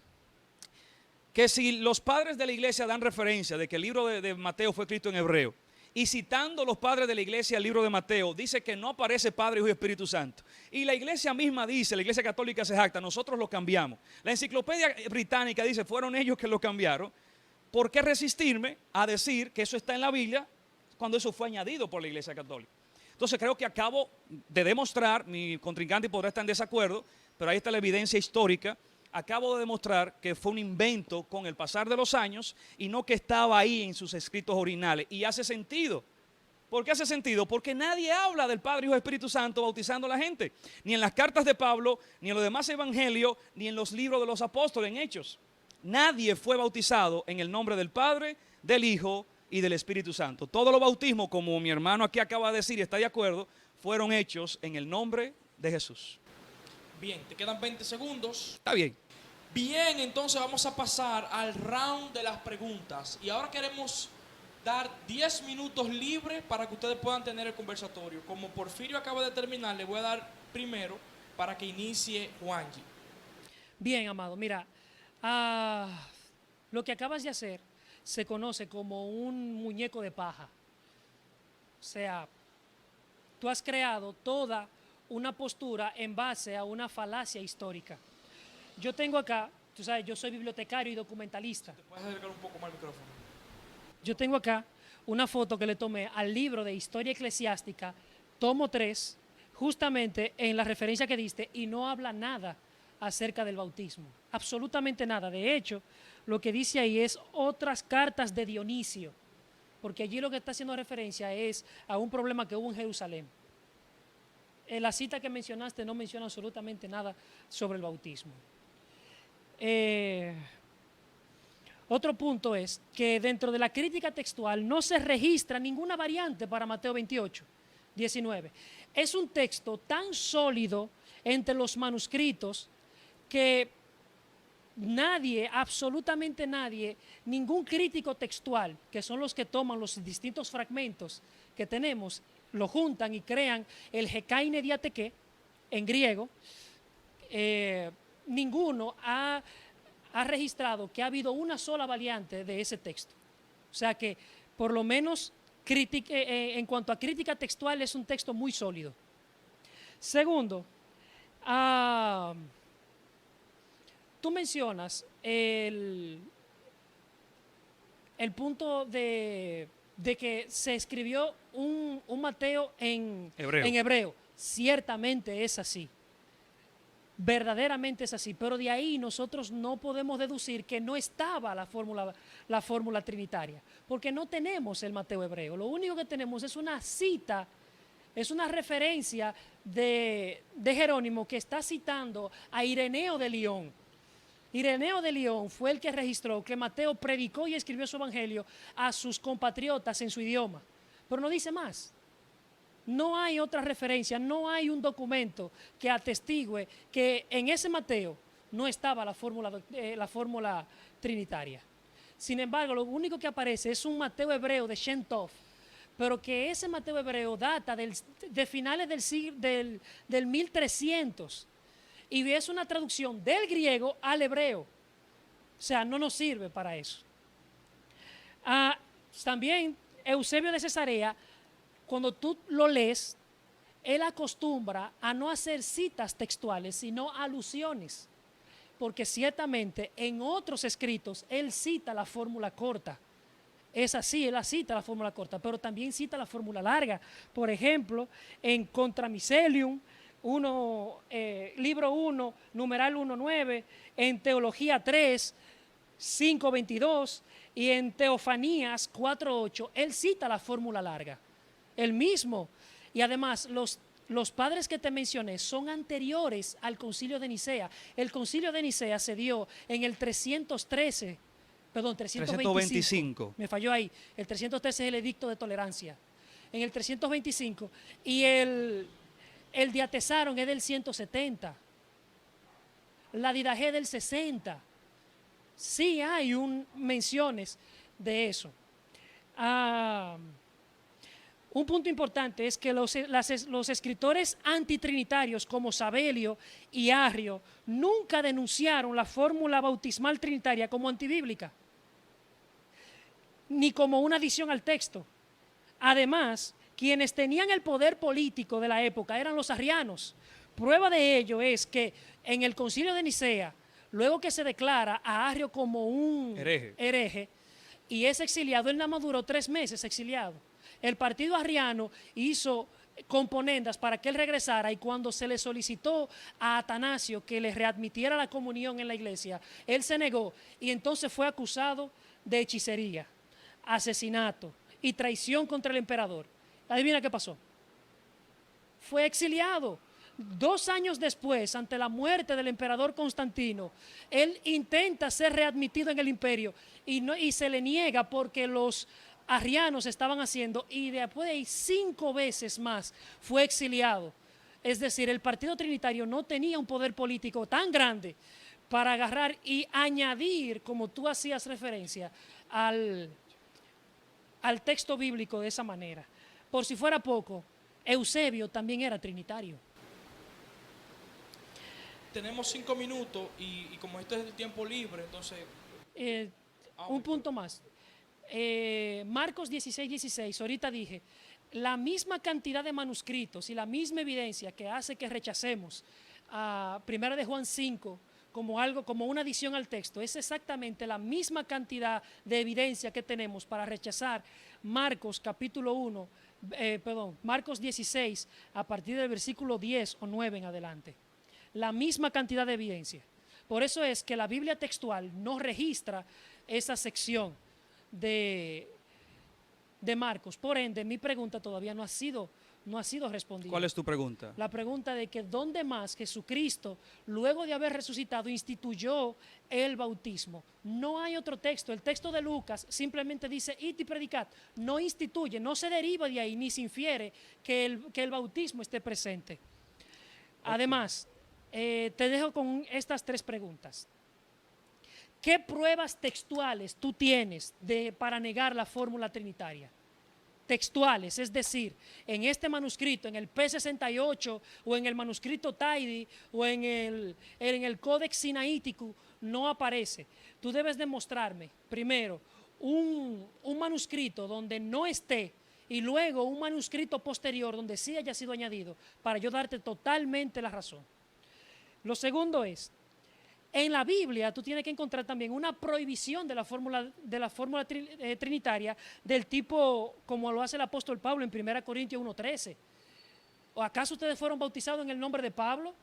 que si los padres de la iglesia dan referencia de que el libro de Mateo fue escrito en hebreo, y citando los padres de la iglesia el libro de Mateo, dice que no aparece Padre, Hijo y Espíritu Santo, y la iglesia misma dice, la iglesia católica se jacta, nosotros lo cambiamos. La enciclopedia británica dice, fueron ellos que lo cambiaron. ¿Por qué resistirme a decir que eso está en la Biblia cuando eso fue añadido por la iglesia católica? Entonces creo que acabo de demostrar, mi contrincante podrá estar en desacuerdo, pero ahí está la evidencia histórica. Acabo de demostrar que fue un invento con el pasar de los años y no que estaba ahí en sus escritos originales. Y hace sentido. ¿Por qué hace sentido? Porque nadie habla del Padre, Hijo y Espíritu Santo bautizando a la gente. Ni en las cartas de Pablo, ni en los demás evangelios, ni en los libros de los apóstoles, en Hechos. Nadie fue bautizado en el nombre del Padre, del Hijo y del Espíritu Santo. Todos los bautismos, como mi hermano aquí acaba de decir y está de acuerdo, fueron hechos en el nombre de Jesús. Bien, te quedan 20 segundos. Está bien. Bien, entonces vamos a pasar al round de las preguntas. Y ahora queremos dar 10 minutos libres para que ustedes puedan tener el conversatorio. Como Porfirio acaba de terminar, le voy a dar primero para que inicie Juanji. Bien, amado, mira, lo que acabas de hacer se conoce como un muñeco de paja. O sea, tú has creado toda una postura en base a una falacia histórica. Yo tengo acá, tú sabes, yo soy bibliotecario y documentalista. ¿Te puedes acercar un poco más al micrófono? Yo tengo acá una foto que le tomé al libro de Historia Eclesiástica, tomo 3, justamente en la referencia que diste, y no habla nada acerca del bautismo, absolutamente nada. De hecho, lo que dice ahí es otras cartas de Dionisio, porque allí lo que está haciendo referencia es a un problema que hubo en Jerusalén. La cita que mencionaste no menciona absolutamente nada sobre el bautismo. Otro punto es que dentro de la crítica textual no se registra ninguna variante para Mateo 28, 19. Es un texto tan sólido entre los manuscritos que nadie, absolutamente nadie, ningún crítico textual, que son los que toman los distintos fragmentos que tenemos, lo juntan y crean el Hekaine Diateke en griego, ninguno ha registrado que ha habido una sola variante de ese texto. O sea que, por lo menos, en cuanto a crítica textual, es un texto muy sólido. Segundo, tú mencionas el punto de que se escribió un Mateo en hebreo. Ciertamente es así. Verdaderamente es así, pero de ahí nosotros no podemos deducir que no estaba la fórmula trinitaria, porque no tenemos el Mateo hebreo. Lo único que tenemos es una cita, es una referencia de Jerónimo que está citando a Ireneo de León. Ireneo de León fue el que registró que Mateo predicó y escribió su evangelio a sus compatriotas en su idioma, pero no dice más. No hay otra referencia, no hay un documento que atestigue que en ese Mateo no estaba la fórmula trinitaria. Sin embargo, lo único que aparece es un Mateo hebreo de Shem Tov, pero que ese Mateo hebreo data de finales del 1300 y es una traducción del griego al hebreo. O sea, no nos sirve para eso. También Eusebio de Cesarea, cuando tú lo lees, él acostumbra a no hacer citas textuales, sino alusiones, porque ciertamente en otros escritos él cita la fórmula corta. Es así, él cita la fórmula corta, pero también cita la fórmula larga. Por ejemplo, en Contra Miselium, libro 1, numeral 1.9, en Teología 3, 5.22 y en Teofanías 4.8, él cita la fórmula larga. El mismo. Y además, los padres que te mencioné son anteriores al Concilio de Nicea. El Concilio de Nicea se dio en el 325. Me falló ahí. El 313 es el edicto de tolerancia. En el 325. Y el Diatesaron es del 170. La Didaje del 60. Sí hay menciones de eso. Un punto importante es que los escritores antitrinitarios como Sabelio y Arrio nunca denunciaron la fórmula bautismal trinitaria como antibíblica, ni como una adición al texto. Además, quienes tenían el poder político de la época eran los arrianos. Prueba de ello es que en el Concilio de Nicea, luego que se declara a Arrio como un hereje y es exiliado, él nada más duró 3 meses exiliado. El partido arriano hizo componendas para que él regresara y cuando se le solicitó a Atanasio que le readmitiera la comunión en la iglesia, él se negó y entonces fue acusado de hechicería, asesinato y traición contra el emperador. ¿Adivina qué pasó? Fue exiliado. 2 años después, ante la muerte del emperador Constantino, él intenta ser readmitido en el imperio y se le niega porque los arrianos estaban haciendo, y después de ahí 5 veces más fue exiliado. Es decir, el partido trinitario no tenía un poder político tan grande para agarrar y añadir, como tú hacías referencia, al texto bíblico de esa manera. Por si fuera poco, Eusebio también era trinitario. Tenemos 5 minutos y como esto es el tiempo libre, entonces... Un punto más. Marcos 16:16, ahorita dije, la misma cantidad de manuscritos y la misma evidencia que hace que rechacemos a 1 de Juan 5 como una adición al texto, es exactamente la misma cantidad de evidencia que tenemos para rechazar Marcos capítulo 1, Marcos 16 a partir del versículo 10 o 9 en adelante. La misma cantidad de evidencia. Por eso es que la Biblia textual no registra esa sección de Marcos. Por ende, mi pregunta todavía no ha sido respondida. ¿Cuál es tu pregunta? La pregunta de que ¿dónde más Jesucristo, luego de haber resucitado, instituyó el bautismo? No hay otro texto. El texto de Lucas simplemente dice, id y predicad. No instituye, no se deriva de ahí, ni se infiere que el bautismo esté presente. Okay. Además, te dejo con estas 3 preguntas. ¿Qué pruebas textuales tú tienes para negar la fórmula trinitaria? Textuales, es decir, en este manuscrito, en el P68 o en el manuscrito Taidi o en el Codex Sinaítico no aparece. Tú debes demostrarme primero un manuscrito donde no esté y luego un manuscrito posterior donde sí haya sido añadido para yo darte totalmente la razón. Lo segundo es, en la Biblia tú tienes que encontrar también una prohibición de la fórmula trinitaria del tipo como lo hace el apóstol Pablo en 1 Corintios 1:13. ¿O acaso ustedes fueron bautizados en el nombre de Pablo?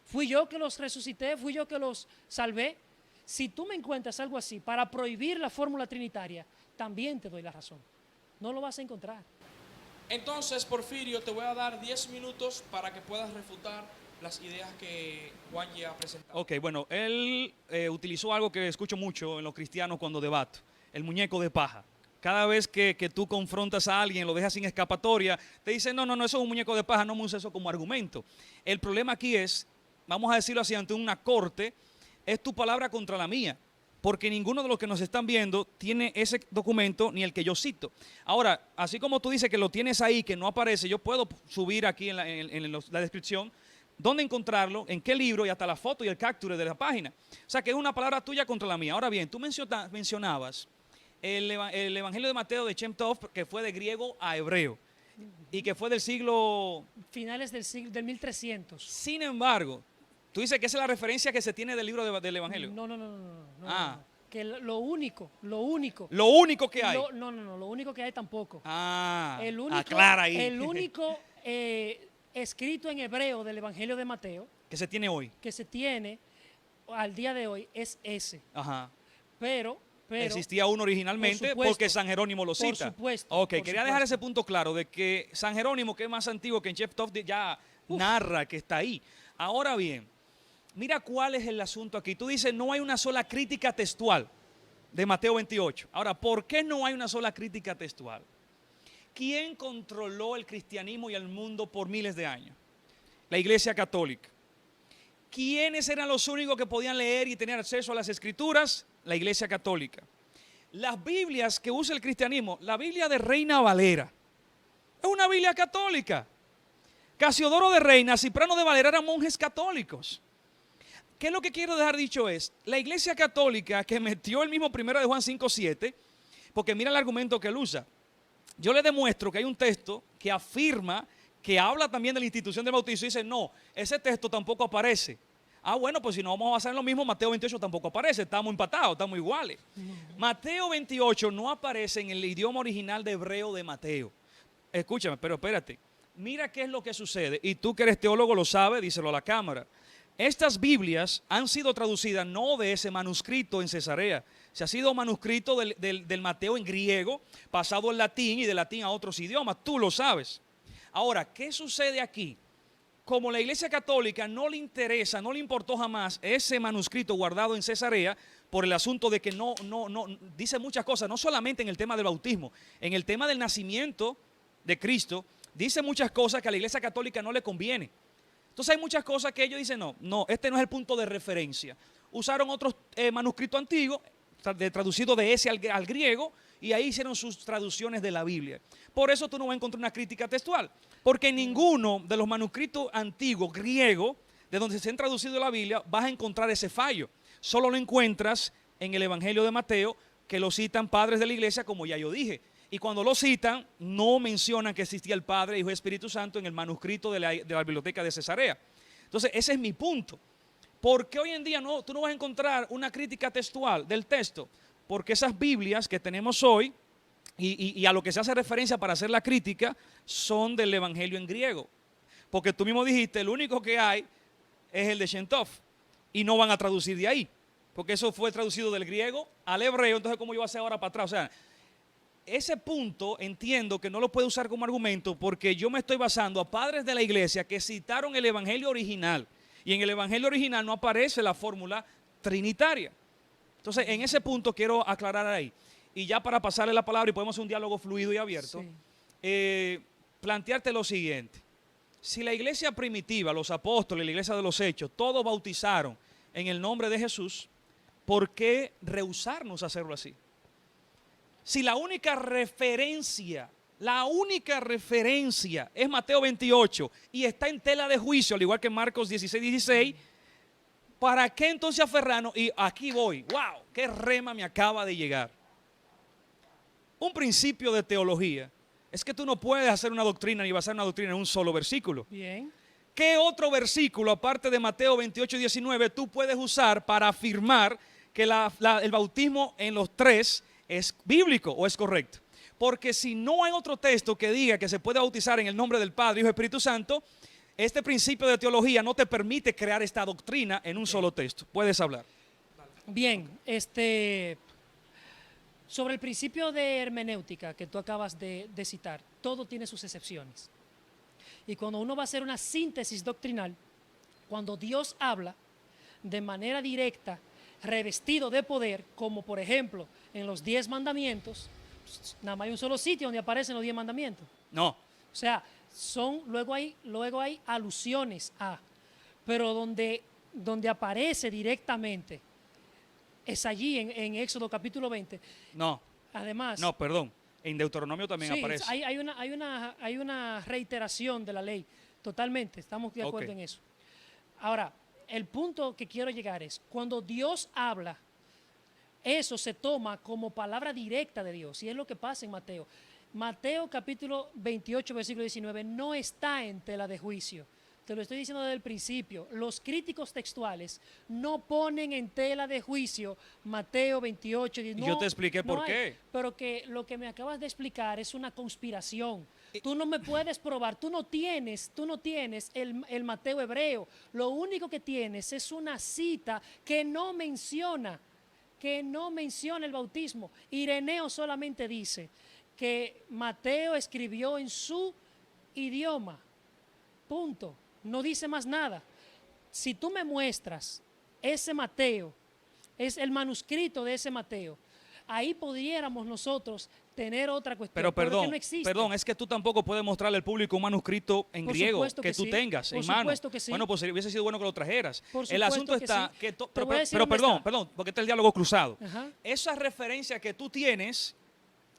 ¿Fui yo que los resucité? ¿Fui yo que los salvé? Si tú me encuentras algo así para prohibir la fórmula trinitaria, también te doy la razón. No lo vas a encontrar. Entonces, Porfirio, te voy a dar 10 minutos para que puedas refutar las ideas que Juan ya ha presentado. Ok, bueno, él utilizó algo que escucho mucho en los cristianos cuando debato, el muñeco de paja. cada vez que tú confrontas a alguien, lo dejas sin escapatoria, te dicen, no, eso es un muñeco de paja, no me uses eso como argumento. El problema aquí es, vamos a decirlo así, ante una corte, es tu palabra contra la mía, porque ninguno de los que nos están viendo tiene ese documento ni el que yo cito. Ahora, así como tú dices que lo tienes ahí, que no aparece, yo puedo subir aquí en la descripción dónde encontrarlo, en qué libro y hasta la foto y el capture de la página. O sea, que es una palabra tuya contra la mía. Ahora bien, tú mencionabas el Evangelio de Mateo de Shem Tov, que fue de griego a hebreo y que fue del siglo... Finales del 1300. Sin embargo, tú dices que esa es la referencia que se tiene del libro del Evangelio. No. Ah. No. Que lo único. Lo único que hay. No, lo único que hay tampoco. Aclara ahí. El único escrito en hebreo del Evangelio de Mateo. Que se tiene hoy. Que se tiene al día de hoy es ese. Ajá. Pero existía uno originalmente porque San Jerónimo lo cita. Por supuesto. Ok, quería dejar ese punto claro de que San Jerónimo, que es más antiguo que en Shem Tov, ya narra que está ahí. Ahora bien, mira cuál es el asunto aquí. Tú dices, no hay una sola crítica textual de Mateo 28. Ahora, ¿por qué no hay una sola crítica textual? ¿Quién controló el cristianismo y el mundo por miles de años? La Iglesia Católica. ¿Quiénes eran los únicos que podían leer y tener acceso a las Escrituras? La Iglesia Católica. Las Biblias que usa el cristianismo, la Biblia de Reina Valera, es una Biblia católica. Casiodoro de Reina, Ciprano de Valera eran monjes católicos. ¿Qué es lo que quiero dejar dicho es? La Iglesia Católica que metió el mismo 1 de Juan 5:7, porque mira el argumento que él usa. Yo le demuestro que hay un texto que afirma, que habla también de la institución del bautizo y dice, no, ese texto tampoco aparece. Bueno, pues si no vamos a basar en lo mismo, Mateo 28 tampoco aparece, estamos empatados, estamos iguales. Mateo 28 no aparece en el idioma original de hebreo de Mateo. Escúchame, pero espérate. Mira qué es lo que sucede, y tú que eres teólogo lo sabes, díselo a la cámara. Estas Biblias han sido traducidas no de ese manuscrito en Cesarea, se ha sido manuscrito del Mateo en griego, pasado al latín y de latín a otros idiomas, tú lo sabes. Ahora, ¿qué sucede aquí? Como la Iglesia Católica no le interesa, no le importó jamás ese manuscrito guardado en Cesarea por el asunto de que no dice muchas cosas, no solamente en el tema del bautismo, en el tema del nacimiento de Cristo, dice muchas cosas que a la Iglesia Católica no le conviene. Entonces hay muchas cosas que ellos dicen, no, este no es el punto de referencia. Usaron otros manuscritos antiguos, traducidos de ese al griego, y ahí hicieron sus traducciones de la Biblia. Por eso tú no vas a encontrar una crítica textual, porque en ninguno de los manuscritos antiguos griegos, de donde se han traducido la Biblia, vas a encontrar ese fallo. Solo lo encuentras en el Evangelio de Mateo, que lo citan padres de la iglesia, como ya yo dije. Y cuando lo citan, no mencionan que existía el Padre, Hijo y Espíritu Santo en el manuscrito de la biblioteca de Cesarea. Entonces, ese es mi punto. ¿Por qué hoy en día tú no vas a encontrar una crítica textual del texto? Porque esas Biblias que tenemos hoy, y a lo que se hace referencia para hacer la crítica, son del Evangelio en griego. Porque tú mismo dijiste, el único que hay es el de Shem Tov, y no van a traducir de ahí, porque eso fue traducido del griego al hebreo. Entonces, ¿cómo yo voy a hacer ahora para atrás? O sea, ese punto entiendo que no lo puedo usar como argumento, porque yo me estoy basando a padres de la iglesia que citaron el Evangelio original, y en el Evangelio original no aparece la fórmula trinitaria. Entonces, en ese punto quiero aclarar ahí. Y ya para pasarle la palabra y podemos hacer un diálogo fluido y abierto, plantearte lo siguiente. Si la iglesia primitiva, los apóstoles, la iglesia de los hechos, todos bautizaron en el nombre de Jesús, ¿por qué rehusarnos a hacerlo así? Si la única referencia es Mateo 28 y está en tela de juicio, al igual que Marcos 16:16, ¿para qué entonces aferrarnos? Y aquí voy, wow, qué rema me acaba de llegar. Un principio de teología es que tú no puedes hacer una doctrina ni basar una doctrina en un solo versículo. Bien. ¿Qué otro versículo, aparte de Mateo 28:19, tú puedes usar para afirmar que el bautismo en los tres es bíblico o es correcto? Porque si no hay otro texto que diga que se puede bautizar en el nombre del Padre, Hijo y Espíritu Santo, este principio de teología no te permite crear esta doctrina en un solo texto. Puedes hablar. Bien, sobre el principio de hermenéutica que tú acabas de citar, todo tiene sus excepciones. Y cuando uno va a hacer una síntesis doctrinal, cuando Dios habla de manera directa, revestido de poder, como por ejemplo en los 10 mandamientos, Nada más hay un solo sitio donde aparecen los 10 mandamientos. No. O sea, luego hay alusiones a, pero donde aparece directamente es allí en Éxodo capítulo 20. No. Además, No, perdón. En Deuteronomio también sí, aparece. hay una reiteración de la ley, totalmente, estamos de acuerdo Ok. en eso. Ahora, el punto que quiero llegar es, cuando Dios habla, eso se toma como palabra directa de Dios, y es lo que pasa en Mateo. Mateo capítulo 28, versículo 19, no está en tela de juicio. Te lo estoy diciendo desde el principio. Los críticos textuales no ponen en tela de juicio Mateo 28. Y yo te expliqué por qué. Pero que lo que me acabas de explicar es una conspiración. Tú no me puedes probar, tú no tienes el Mateo hebreo. Lo único que tienes es una cita que no menciona el bautismo. Ireneo solamente dice que Mateo escribió en su idioma. Punto. No dice más nada. Si tú me muestras ese Mateo, es el manuscrito de ese Mateo, ahí pudiéramos nosotros tener otra cuestión. Pero es perdón, que no existe. perdón, es que tú tampoco puedes mostrarle al público un manuscrito en Por griego supuesto que que tú sí. tengas Por en mano. supuesto que sí. Bueno, pues hubiese sido bueno que lo trajeras. Por El supuesto asunto que está sí. que Te voy a decir pero dónde perdón, está. perdón, porque está el diálogo cruzado. Ajá. Esa referencia que tú tienes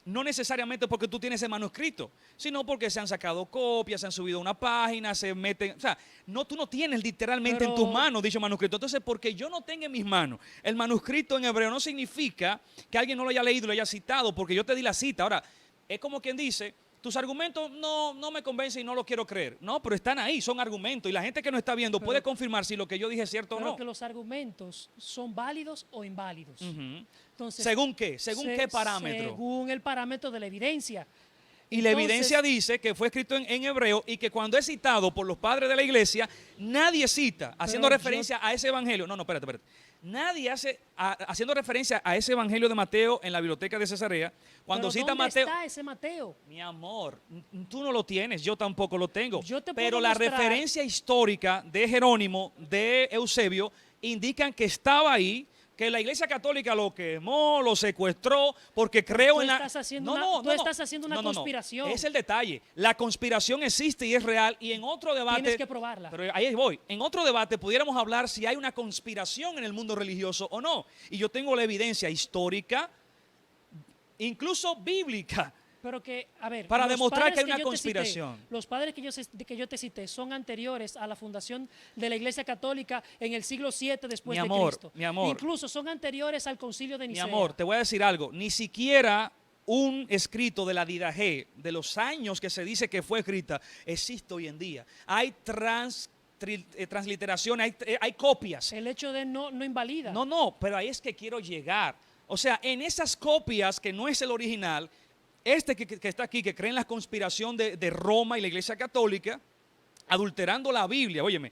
no necesariamente porque tú tienes el manuscrito, sino porque se han sacado copias, se han subido a una página, se meten, o sea, tú no tienes literalmente en tus manos dicho manuscrito. Entonces, porque yo no tenga en mis manos el manuscrito en hebreo no significa que alguien no lo haya leído y lo haya citado, porque yo te di la cita. Ahora, es como quien dice, tus argumentos no me convencen y no los quiero creer. No, pero están ahí, son argumentos. Y la gente que nos está viendo puede confirmar si lo que yo dije es cierto o Pero no. que los argumentos son válidos o inválidos. Ujú. Entonces, ¿Según qué? ¿Según qué parámetro? Según el parámetro de la evidencia. Y la Entonces, evidencia dice que fue escrito en hebreo y que cuando es citado por los padres de la iglesia, nadie cita haciendo Pero referencia a ese evangelio. No, espérate. Nadie haciendo referencia a ese evangelio de Mateo en la biblioteca de Cesarea. Cuando pero cita ¿dónde Mateo. está ese Mateo? Mi amor, tú no lo tienes, yo tampoco lo tengo. Yo te Pero puedo la mostrar- referencia histórica de Jerónimo, de Eusebio, indican que estaba ahí, que la Iglesia Católica lo quemó, lo secuestró, porque creo Tú en la... estás haciendo una conspiración. Es el detalle. La conspiración existe y es real, y en otro debate... Tienes que probarla. Pero ahí voy. En otro debate pudiéramos hablar si hay una conspiración en el mundo religioso o no. Y yo tengo la evidencia histórica, incluso bíblica, Pero que, a ver, para los demostrar padres que hay una yo te cité, conspiración. los padres que yo te cité son anteriores a la fundación de la Iglesia Católica en el siglo VII después de Cristo. Mi amor. Incluso son anteriores al Concilio de Mi Nicea. amor, te voy a decir algo. Ni siquiera un escrito de la Didache, de los años que se dice que fue escrita, existe hoy en día. Hay transliteraciones, hay copias. El hecho de no invalida. No, pero ahí es que quiero llegar. O sea, en esas copias que no es el original, que está aquí, que cree en la conspiración de Roma y la Iglesia Católica, adulterando la Biblia. Óyeme,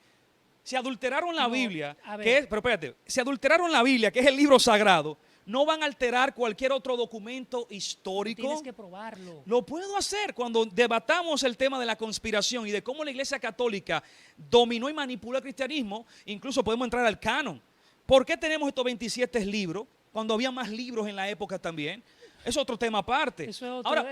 si adulteraron la No, Biblia, a ver. pero espérate, si adulteraron la Biblia, que es el libro sagrado, no van a alterar cualquier otro documento histórico. Tienes que probarlo. Lo puedo hacer cuando debatamos el tema de la conspiración y de cómo la Iglesia Católica dominó y manipuló el cristianismo. Incluso podemos entrar al canon. ¿Por qué tenemos estos 27 libros cuando había más libros en la época también? Es otro tema aparte. Eso es otro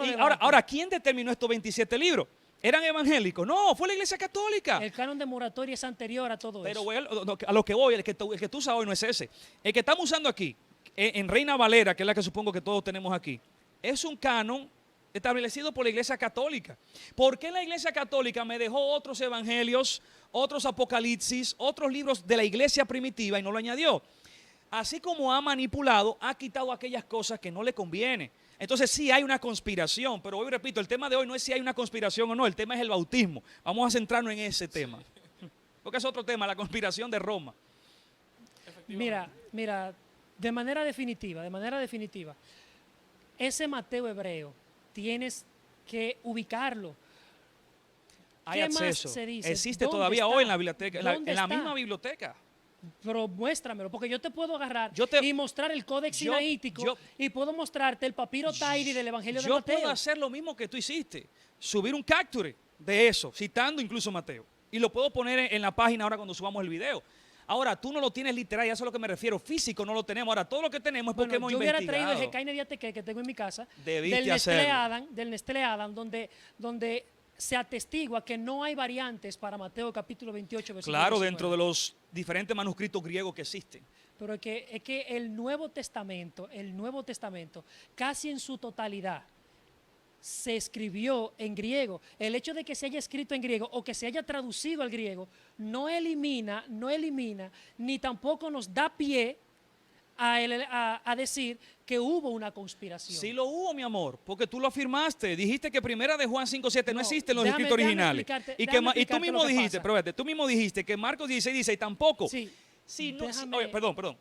debate. Ahora, ¿quién determinó estos 27 libros? ¿Eran evangélicos? No, fue la Iglesia Católica. El canon de moratoria es anterior a todo Pero eso. bueno, a lo que voy, el que tú usas hoy no es ese. El que estamos usando aquí, en Reina Valera, que es la que supongo que todos tenemos aquí, es un canon establecido por la Iglesia Católica. ¿Por qué la Iglesia Católica me dejó otros evangelios, otros apocalipsis, otros libros de la Iglesia primitiva y no lo añadió? Así como ha manipulado, ha quitado aquellas cosas que no le conviene. Entonces sí hay una conspiración, pero hoy repito, el tema de hoy no es si hay una conspiración o no, el tema es el bautismo. Vamos a centrarnos en ese tema. Porque es otro tema, la conspiración de Roma. Mira, de manera definitiva, ese Mateo hebreo tienes que ubicarlo. Hay ¿Qué más acceso. se dice? Existe ¿Dónde todavía está? hoy en la biblioteca, ¿Dónde en la está? misma biblioteca. Pero muéstramelo, porque yo te puedo agarrar Yo y mostrar el Códex yo- Sinaítico yo- y puedo mostrarte el papiro Tairi del Evangelio de Yo Mateo. puedo hacer lo mismo que tú hiciste, subir un capture de eso, citando incluso Mateo. Y lo puedo poner en la página ahora cuando subamos el video. Ahora, tú no lo tienes literal, y a eso es a lo que me refiero. Físico no lo tenemos. Ahora, todo lo que tenemos es porque hemos yo hubiera investigado. traído el Hecaine Diateque que tengo en mi casa, Debiste del Nestlé Adam, donde se atestigua que no hay variantes para Mateo capítulo 28, versículo Claro, 19. dentro de los diferentes manuscritos griegos que existen. Pero es que el Nuevo Testamento, casi en su totalidad, se escribió en griego. El hecho de que se haya escrito en griego o que se haya traducido al griego no elimina, ni tampoco nos da pie a decir que hubo una conspiración. Sí lo hubo, mi amor, porque tú lo afirmaste. Dijiste que primera de Juan 5:7 no existe en los déjame- escritos déjame originales. explicarte- Y déjame tú explicarte mismo lo que dijiste, pasa. pero espérate, tú mismo dijiste que Marcos 16:16 tampoco. Sí, Si no, déjame- oye, perdón.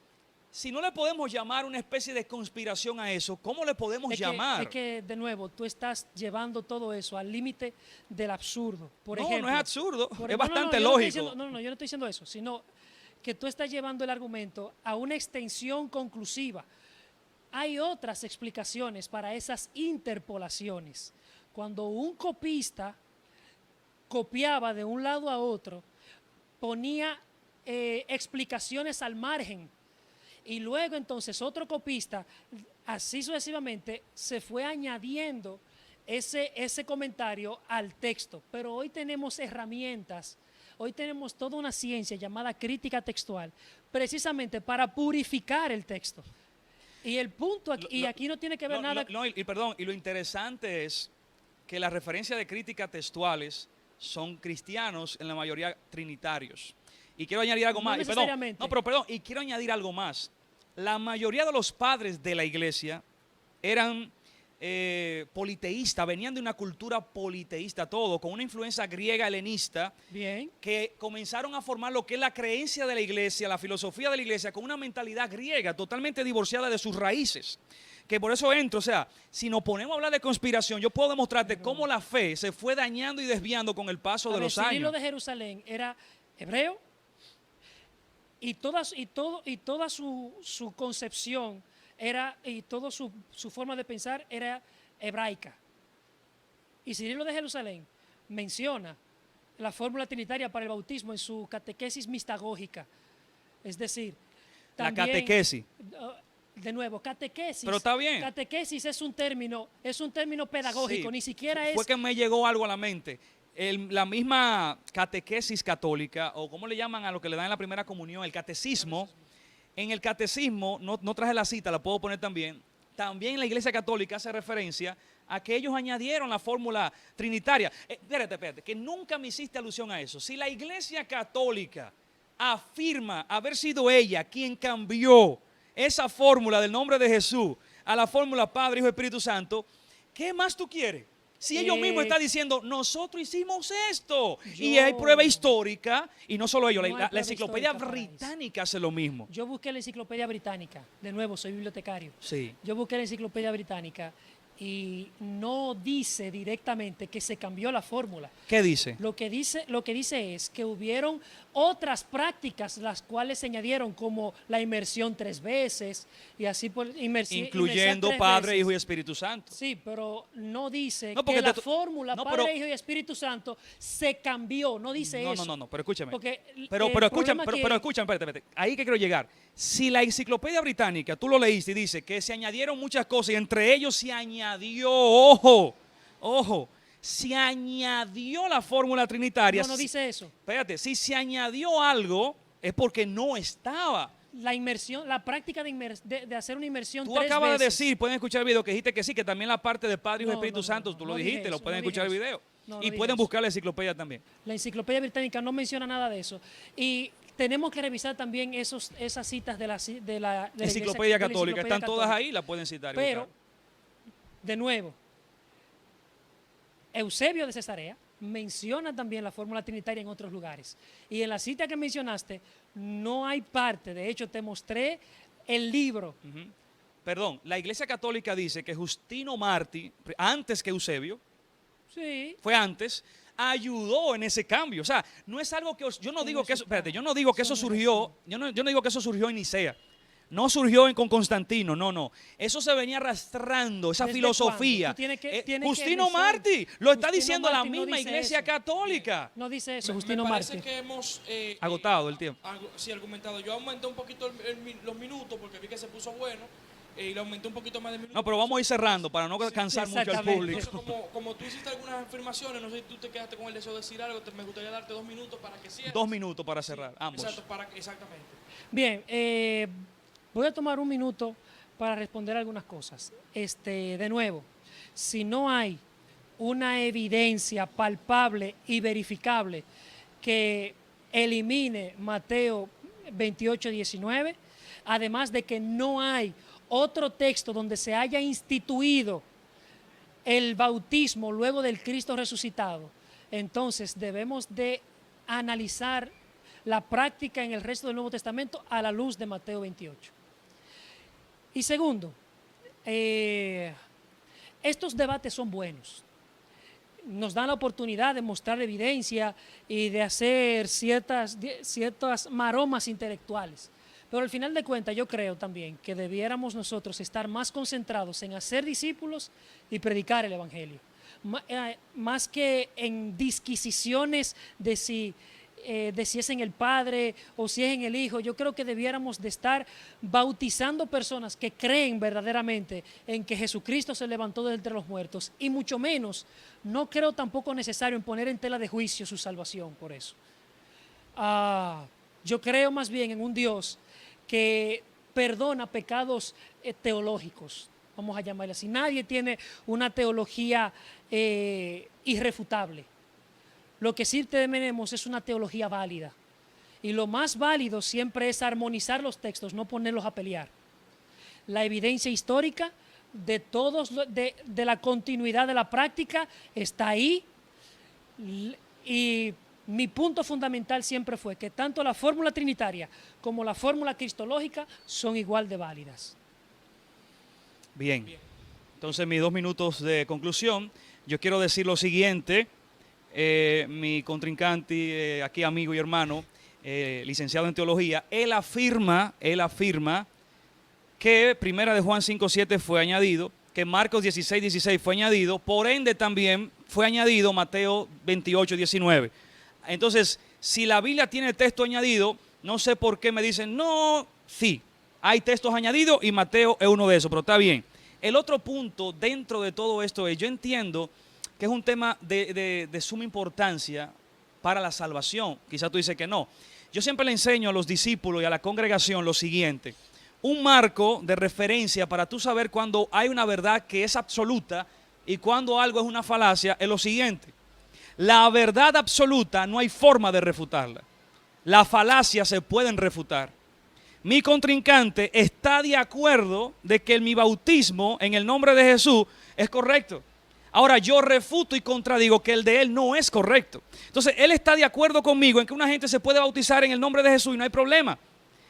Si no le podemos llamar una especie de conspiración a eso, ¿cómo le podemos llamar? Es que, de nuevo, tú estás llevando todo eso al límite del absurdo. Por No, ejemplo, no es absurdo, es bastante yo no estoy lógico. diciendo- yo no estoy diciendo eso, sino que tú estás llevando el argumento a una extensión conclusiva. Hay otras explicaciones para esas interpolaciones. Cuando un copista copiaba de un lado a otro, ponía explicaciones al margen. Y luego entonces otro copista, así sucesivamente, se fue añadiendo ese comentario al texto. Pero hoy tenemos herramientas, hoy tenemos toda una ciencia llamada crítica textual, precisamente para purificar el texto. Y el punto aquí, y aquí no tiene que ver nada... Y lo interesante es que la referencia de críticas textuales son cristianos, en la mayoría trinitarios. Y quiero añadir algo No más. necesariamente. Y quiero añadir algo más. La mayoría de los padres de la iglesia eran politeístas, venían de una cultura politeísta, todo, con una influencia griega helenista, Bien. que comenzaron a formar lo que es la creencia de la iglesia, la filosofía de la iglesia, con una mentalidad griega totalmente divorciada de sus raíces. Que por eso entro, o sea, si nos ponemos a hablar de conspiración, yo puedo demostrarte cómo la fe se fue dañando y desviando con el paso de los Cirilo años. de Jerusalén era hebreo y toda su concepción era, y toda su forma de pensar era hebraica. Y Cirilo de Jerusalén menciona la fórmula trinitaria para el bautismo en su catequesis mistagógica. Es decir, La también, catequesis. de nuevo, catequesis. Pero está bien. Catequesis es un término pedagógico, Sí, ni siquiera es... Fue que me llegó algo a la mente. La misma catequesis católica, o como le llaman a lo que le dan en la primera comunión, el catecismo. En el catecismo, no traje la cita, la puedo poner también. También la iglesia católica hace referencia a que ellos añadieron la fórmula trinitaria. Espérate, que nunca me hiciste alusión a eso. Si la iglesia católica afirma haber sido ella quien cambió esa fórmula del nombre de Jesús a la fórmula Padre, Hijo y Espíritu Santo, ¿qué más tú quieres? Si ellos mismos están diciendo, nosotros hicimos esto, y hay prueba histórica, y no solo ellos, No hay la prueba enciclopedia histórica para eso. británica hace lo mismo. Yo busqué la enciclopedia británica, de nuevo, soy bibliotecario. Sí. Yo busqué la enciclopedia británica y no dice directamente que se cambió la fórmula. ¿Qué dice? Lo que dice es que hubieron otras prácticas las cuales se añadieron, como la inmersión 3 veces y así por Incluyendo inmersión 3 Padre, veces. Hijo y Espíritu Santo. Sí, pero no dice No, porque que la te- fórmula no, Padre, pero- Hijo y Espíritu Santo se cambió, no dice eso. No, pero escúchame. Porque Pero el escúchame, problema pero escúchame, espérate. Ahí que quiero llegar. Si la enciclopedia británica, tú lo leíste y dice que se añadieron muchas cosas y entre ellos se añadió, ojo, se añadió la fórmula trinitaria. no dice eso. Espérate, si se añadió algo es porque no estaba. La inmersión, la práctica de hacer una inmersión Tú 3 acabas de veces. decir, pueden escuchar el video que dijiste que sí, que también la parte de Padre, Hijo y No, Espíritu no, Santo, no, tú no lo dije dijiste, lo eso, pueden no dije escuchar el eso. video. No, no Y dije pueden eso. buscar la enciclopedia también. La enciclopedia británica no menciona nada de eso. Y tenemos que revisar también esas citas de la Enciclopedia Iglesia- de la Católica, están Enciclopedia todas Católica. ahí, la pueden citar. y Pero, buscar. de nuevo, Eusebio de Cesarea menciona también la fórmula trinitaria en otros lugares. Y en la cita que mencionaste, no hay parte. De hecho, te mostré el libro. Ujú. Perdón, la Iglesia Católica dice que Justino Martí, antes que Eusebio, Sí. fue antes, ayudó en ese cambio. O sea, no es algo que yo no Son digo que eso, resultados. espérate, yo no digo que eso Son surgió, yo no digo que eso surgió en Nicea. No surgió con Constantino, no. Eso se venía arrastrando, esa ¿Desde filosofía. cuándo? Tú tienes que Justino decir- Martí, lo está Justino diciendo la Martí no misma dice Iglesia eso. Católica. No dice eso, Me Justino parece Mártir. que hemos Agotado el tiempo. sí, argumentado. Yo aumenté un poquito los minutos porque vi que se puso bueno y le aumenté un poquito más de minutos. No, pero vamos a ir cerrando para no cansar mucho al exactamente. público. Entonces, como tú hiciste algunas afirmaciones, no sé si tú te quedaste con el deseo de decir algo, me gustaría darte 2 minutos para que cierres. 2 minutos para cerrar, Sí, ambos. exactamente. Bien, voy a tomar un minuto para responder algunas cosas. De nuevo, si no hay una evidencia palpable y verificable que elimine Mateo 28:19, además de que no hay otro texto donde se haya instituido el bautismo luego del Cristo resucitado, entonces debemos de analizar la práctica en el resto del Nuevo Testamento a la luz de Mateo 28. Y segundo, estos debates son buenos. Nos dan la oportunidad de mostrar evidencia y de hacer ciertas maromas intelectuales. Pero al final de cuentas yo creo también que debiéramos nosotros estar más concentrados en hacer discípulos y predicar el Evangelio. Más que en disquisiciones de si es en el Padre o si es en el Hijo. Yo creo que debiéramos de estar bautizando personas que creen verdaderamente en que Jesucristo se levantó de entre los muertos, y mucho menos, no creo tampoco necesario en poner en tela de juicio su salvación por eso. Yo creo más bien en un Dios que perdona pecados teológicos, vamos a llamarle así. Nadie tiene una teología irrefutable. Lo que sí tenemos es una teología válida. Y lo más válido siempre es armonizar los textos, no ponerlos a pelear. La evidencia histórica de la continuidad de la práctica está ahí. Y mi punto fundamental siempre fue que tanto la fórmula trinitaria como la fórmula cristológica son igual de válidas. Bien. Entonces, mis 2 minutos de conclusión, yo quiero decir lo siguiente. Mi contrincante, aquí amigo y hermano, licenciado en teología, él afirma que Primera de Juan 5:7 fue añadido, que Marcos 16:16 fue añadido, por ende también fue añadido Mateo 28:19. Entonces, si la Biblia tiene texto añadido, no sé por qué me dicen, no, sí, hay textos añadidos y Mateo es uno de esos, pero está bien. El otro punto dentro de todo esto es, yo entiendo que es un tema de suma importancia para la salvación. Quizás tú dices que no. Yo siempre le enseño a los discípulos y a la congregación lo siguiente: un marco de referencia para tú saber cuando hay una verdad que es absoluta y cuando algo es una falacia es lo siguiente: la verdad absoluta no hay forma de refutarla. Las falacias se pueden refutar. Mi contrincante está de acuerdo de que mi bautismo en el nombre de Jesús es correcto. Ahora yo refuto y contradigo que el de él no es correcto. Entonces él está de acuerdo conmigo en que una gente se puede bautizar en el nombre de Jesús y no hay problema.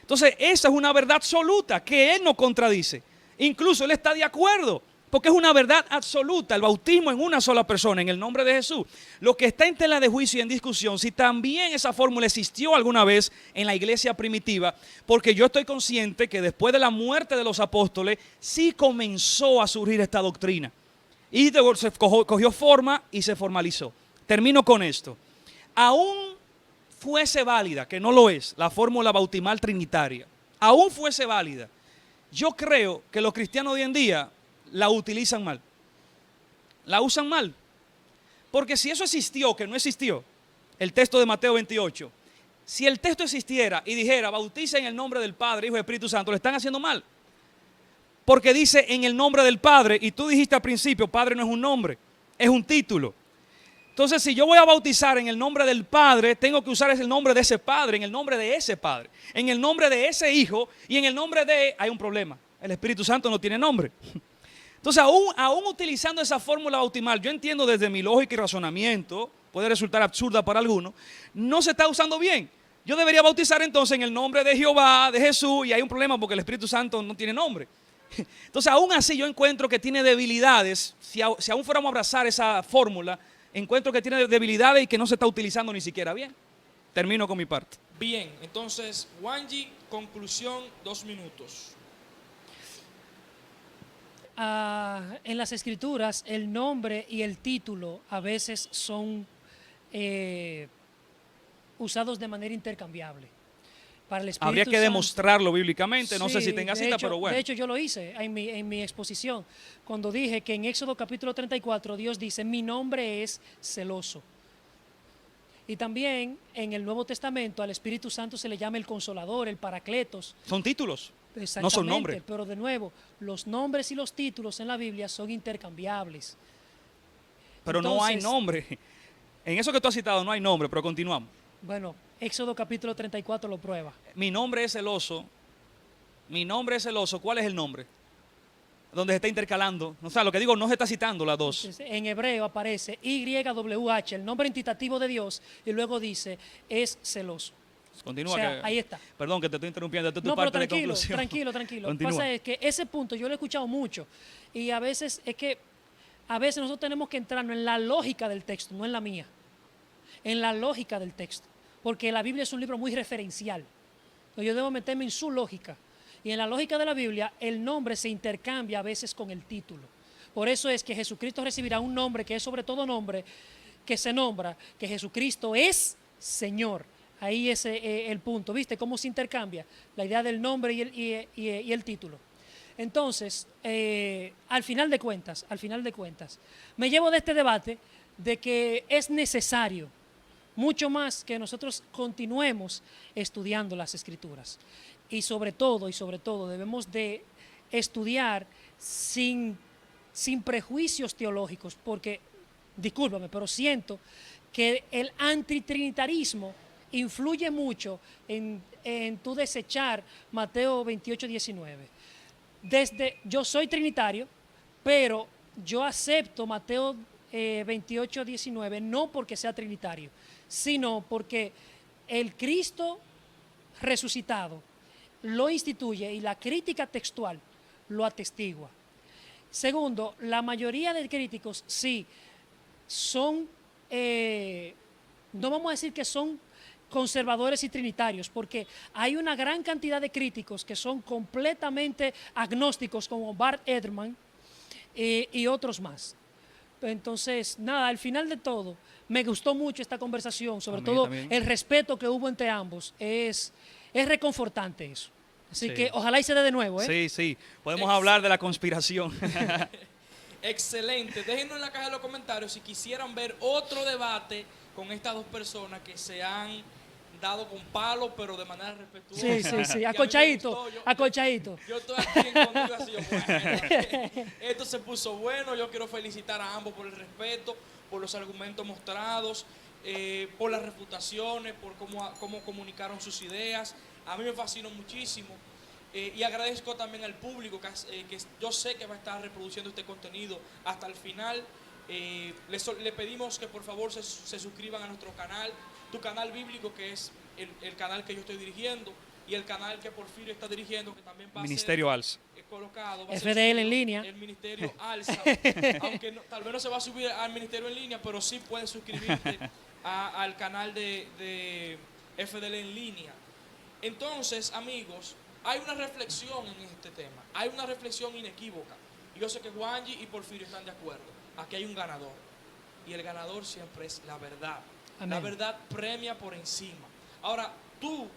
Entonces esa es una verdad absoluta que él no contradice. Incluso él está de acuerdo porque es una verdad absoluta, el bautismo en una sola persona, en el nombre de Jesús. Lo que está en tela de juicio y en discusión, si también esa fórmula existió alguna vez en la iglesia primitiva, porque yo estoy consciente que después de la muerte de los apóstoles sí comenzó a surgir esta doctrina. Y se cogió forma y se formalizó. Termino con esto. Aún fuese válida, que no lo es, la fórmula bautismal trinitaria, aún fuese válida, yo creo que los cristianos hoy en día la utilizan mal. La usan mal. Porque si eso existió, que no existió, el texto de Mateo 28, si el texto existiera y dijera, bautiza en el nombre del Padre, Hijo y Espíritu Santo, lo están haciendo mal. Porque dice en el nombre del Padre, y tú dijiste al principio, Padre no es un nombre, es un título. Entonces, si yo voy a bautizar en el nombre del Padre, tengo que usar el nombre de ese Padre, en el nombre de ese Padre, en el nombre de ese Hijo, y en el nombre de... Hay un problema, el Espíritu Santo no tiene nombre. Entonces, aún utilizando esa fórmula bautismal, yo entiendo desde mi lógica y razonamiento, puede resultar absurda para algunos, no se está usando bien. Yo debería bautizar entonces en el nombre de Jehová, de Jesús, y hay un problema porque el Espíritu Santo no tiene nombre. Entonces, aún así yo encuentro que tiene debilidades. Si aún fuéramos a abrazar esa fórmula, encuentro que tiene debilidades y que no se está utilizando ni siquiera bien. Termino con mi parte. Bien, entonces, Wanji conclusión, 2 minutos. En las escrituras, el nombre y el título a veces son usados de manera intercambiable. Para el Espíritu Habría que Santo, demostrarlo bíblicamente, no sé sí, si tenga de cita, hecho, pero bueno. de hecho, yo lo hice en mi exposición, cuando dije que en Éxodo capítulo 34 Dios dice, mi nombre es celoso. Y también en el Nuevo Testamento al Espíritu Santo se le llama el Consolador, el Paracletos. Son títulos, no Exactamente, son nombres. pero de nuevo, los nombres y los títulos en la Biblia son intercambiables. Pero no hay Entonces, nombre. En eso que tú has citado no hay nombre, pero continuamos. Bueno, Éxodo capítulo 34 lo prueba. Mi nombre es celoso. Mi nombre es celoso. ¿Cuál es el nombre? Donde se está intercalando. O sea, lo que digo, no se está citando las dos. Entonces, en hebreo aparece YWH, el nombre intitativo de Dios, y luego dice, es celoso. Continúa. O sea, ahí está. Perdón que te estoy interrumpiendo. Esta es tu No, pero parte de tranquilo, conclusión. tranquilo. Lo que Continúa. pasa es que ese punto yo lo he escuchado mucho y a veces nosotros tenemos que entrarnos en la lógica del texto, no en la mía. En la lógica del texto. Porque la Biblia es un libro muy referencial. Entonces yo debo meterme en su lógica. Y en la lógica de la Biblia, el nombre se intercambia a veces con el título. Por eso es que Jesucristo recibirá un nombre que es sobre todo nombre, que se nombra, que Jesucristo es Señor. Ahí es el punto. ¿Viste cómo se intercambia la idea del nombre y el título? Entonces, al final de cuentas, me llevo de este debate de que es necesario mucho más que nosotros continuemos estudiando las Escrituras. Y sobre todo, debemos de estudiar sin prejuicios teológicos, porque, discúlpame, pero siento que el antitrinitarismo influye mucho en tu desechar Mateo 28, 19. Yo soy trinitario, pero yo acepto Mateo 28, 19, no porque sea trinitario, sino porque el Cristo resucitado lo instituye y la crítica textual lo atestigua. Segundo, la mayoría de críticos sí son, no vamos a decir que son conservadores y trinitarios, porque hay una gran cantidad de críticos que son completamente agnósticos, como Bart Ehrman y otros más. Entonces, nada, al final de todo, me gustó mucho esta conversación, sobre todo también. el respeto que hubo entre ambos, es reconfortante eso. Así Sí. que ojalá y se dé de nuevo, ¿eh? Sí. Podemos hablar de la conspiración. Excelente. Déjenos en la caja de los comentarios si quisieran ver otro debate con estas dos personas que se han dado con palo, pero de manera respetuosa. Sí, Y a mí me acochadito, gustó. acochadito. Yo estoy aquí en conmigo. Bueno, esto se puso bueno. Yo quiero felicitar a ambos por el respeto, por los argumentos mostrados, por las refutaciones, por cómo comunicaron sus ideas. A mí me fascinó muchísimo. Y agradezco también al público que yo sé que va a estar reproduciendo este contenido hasta el final. Le pedimos que por favor se suscriban a nuestro canal, tu canal bíblico, que es el canal que yo estoy dirigiendo, y el canal que Porfirio está dirigiendo, que también va Ministerio a ALS. ser colocado. Va a ser FDL en subido, línea. El Ministerio ALSA. Aunque tal vez no se va a subir al Ministerio en línea, pero sí puedes suscribirte al canal de FDL en línea. Entonces, amigos, hay una reflexión en este tema, hay una reflexión inequívoca. Yo sé que Juanji y Porfirio están de acuerdo. Aquí hay un ganador, y el ganador siempre es la verdad. Amén. La verdad premia por encima. Ahora, tú,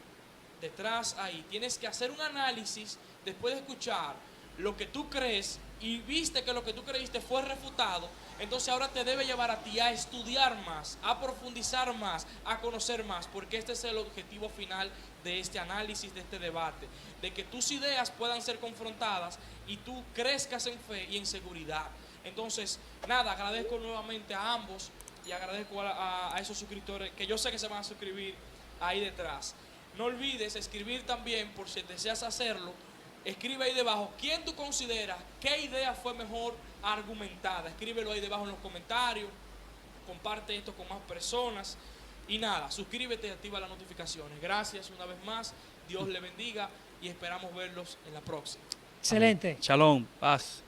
detrás ahí, tienes que hacer un análisis después de escuchar lo que tú crees y viste que lo que tú creíste fue refutado. Entonces ahora te debe llevar a ti a estudiar más, a profundizar más, a conocer más, porque este es el objetivo final de este análisis, de este debate, de que tus ideas puedan ser confrontadas y tú crezcas en fe y en seguridad. Entonces, nada, agradezco nuevamente a ambos y agradezco a esos suscriptores que yo sé que se van a suscribir ahí detrás. No olvides escribir también, por si deseas hacerlo, escribe ahí debajo quién tú consideras, qué idea fue mejor argumentada. Escríbelo ahí debajo en los comentarios, comparte esto con más personas y nada, suscríbete y activa las notificaciones. Gracias una vez más, Dios le bendiga y esperamos verlos en la próxima. Excelente. Shalom, paz.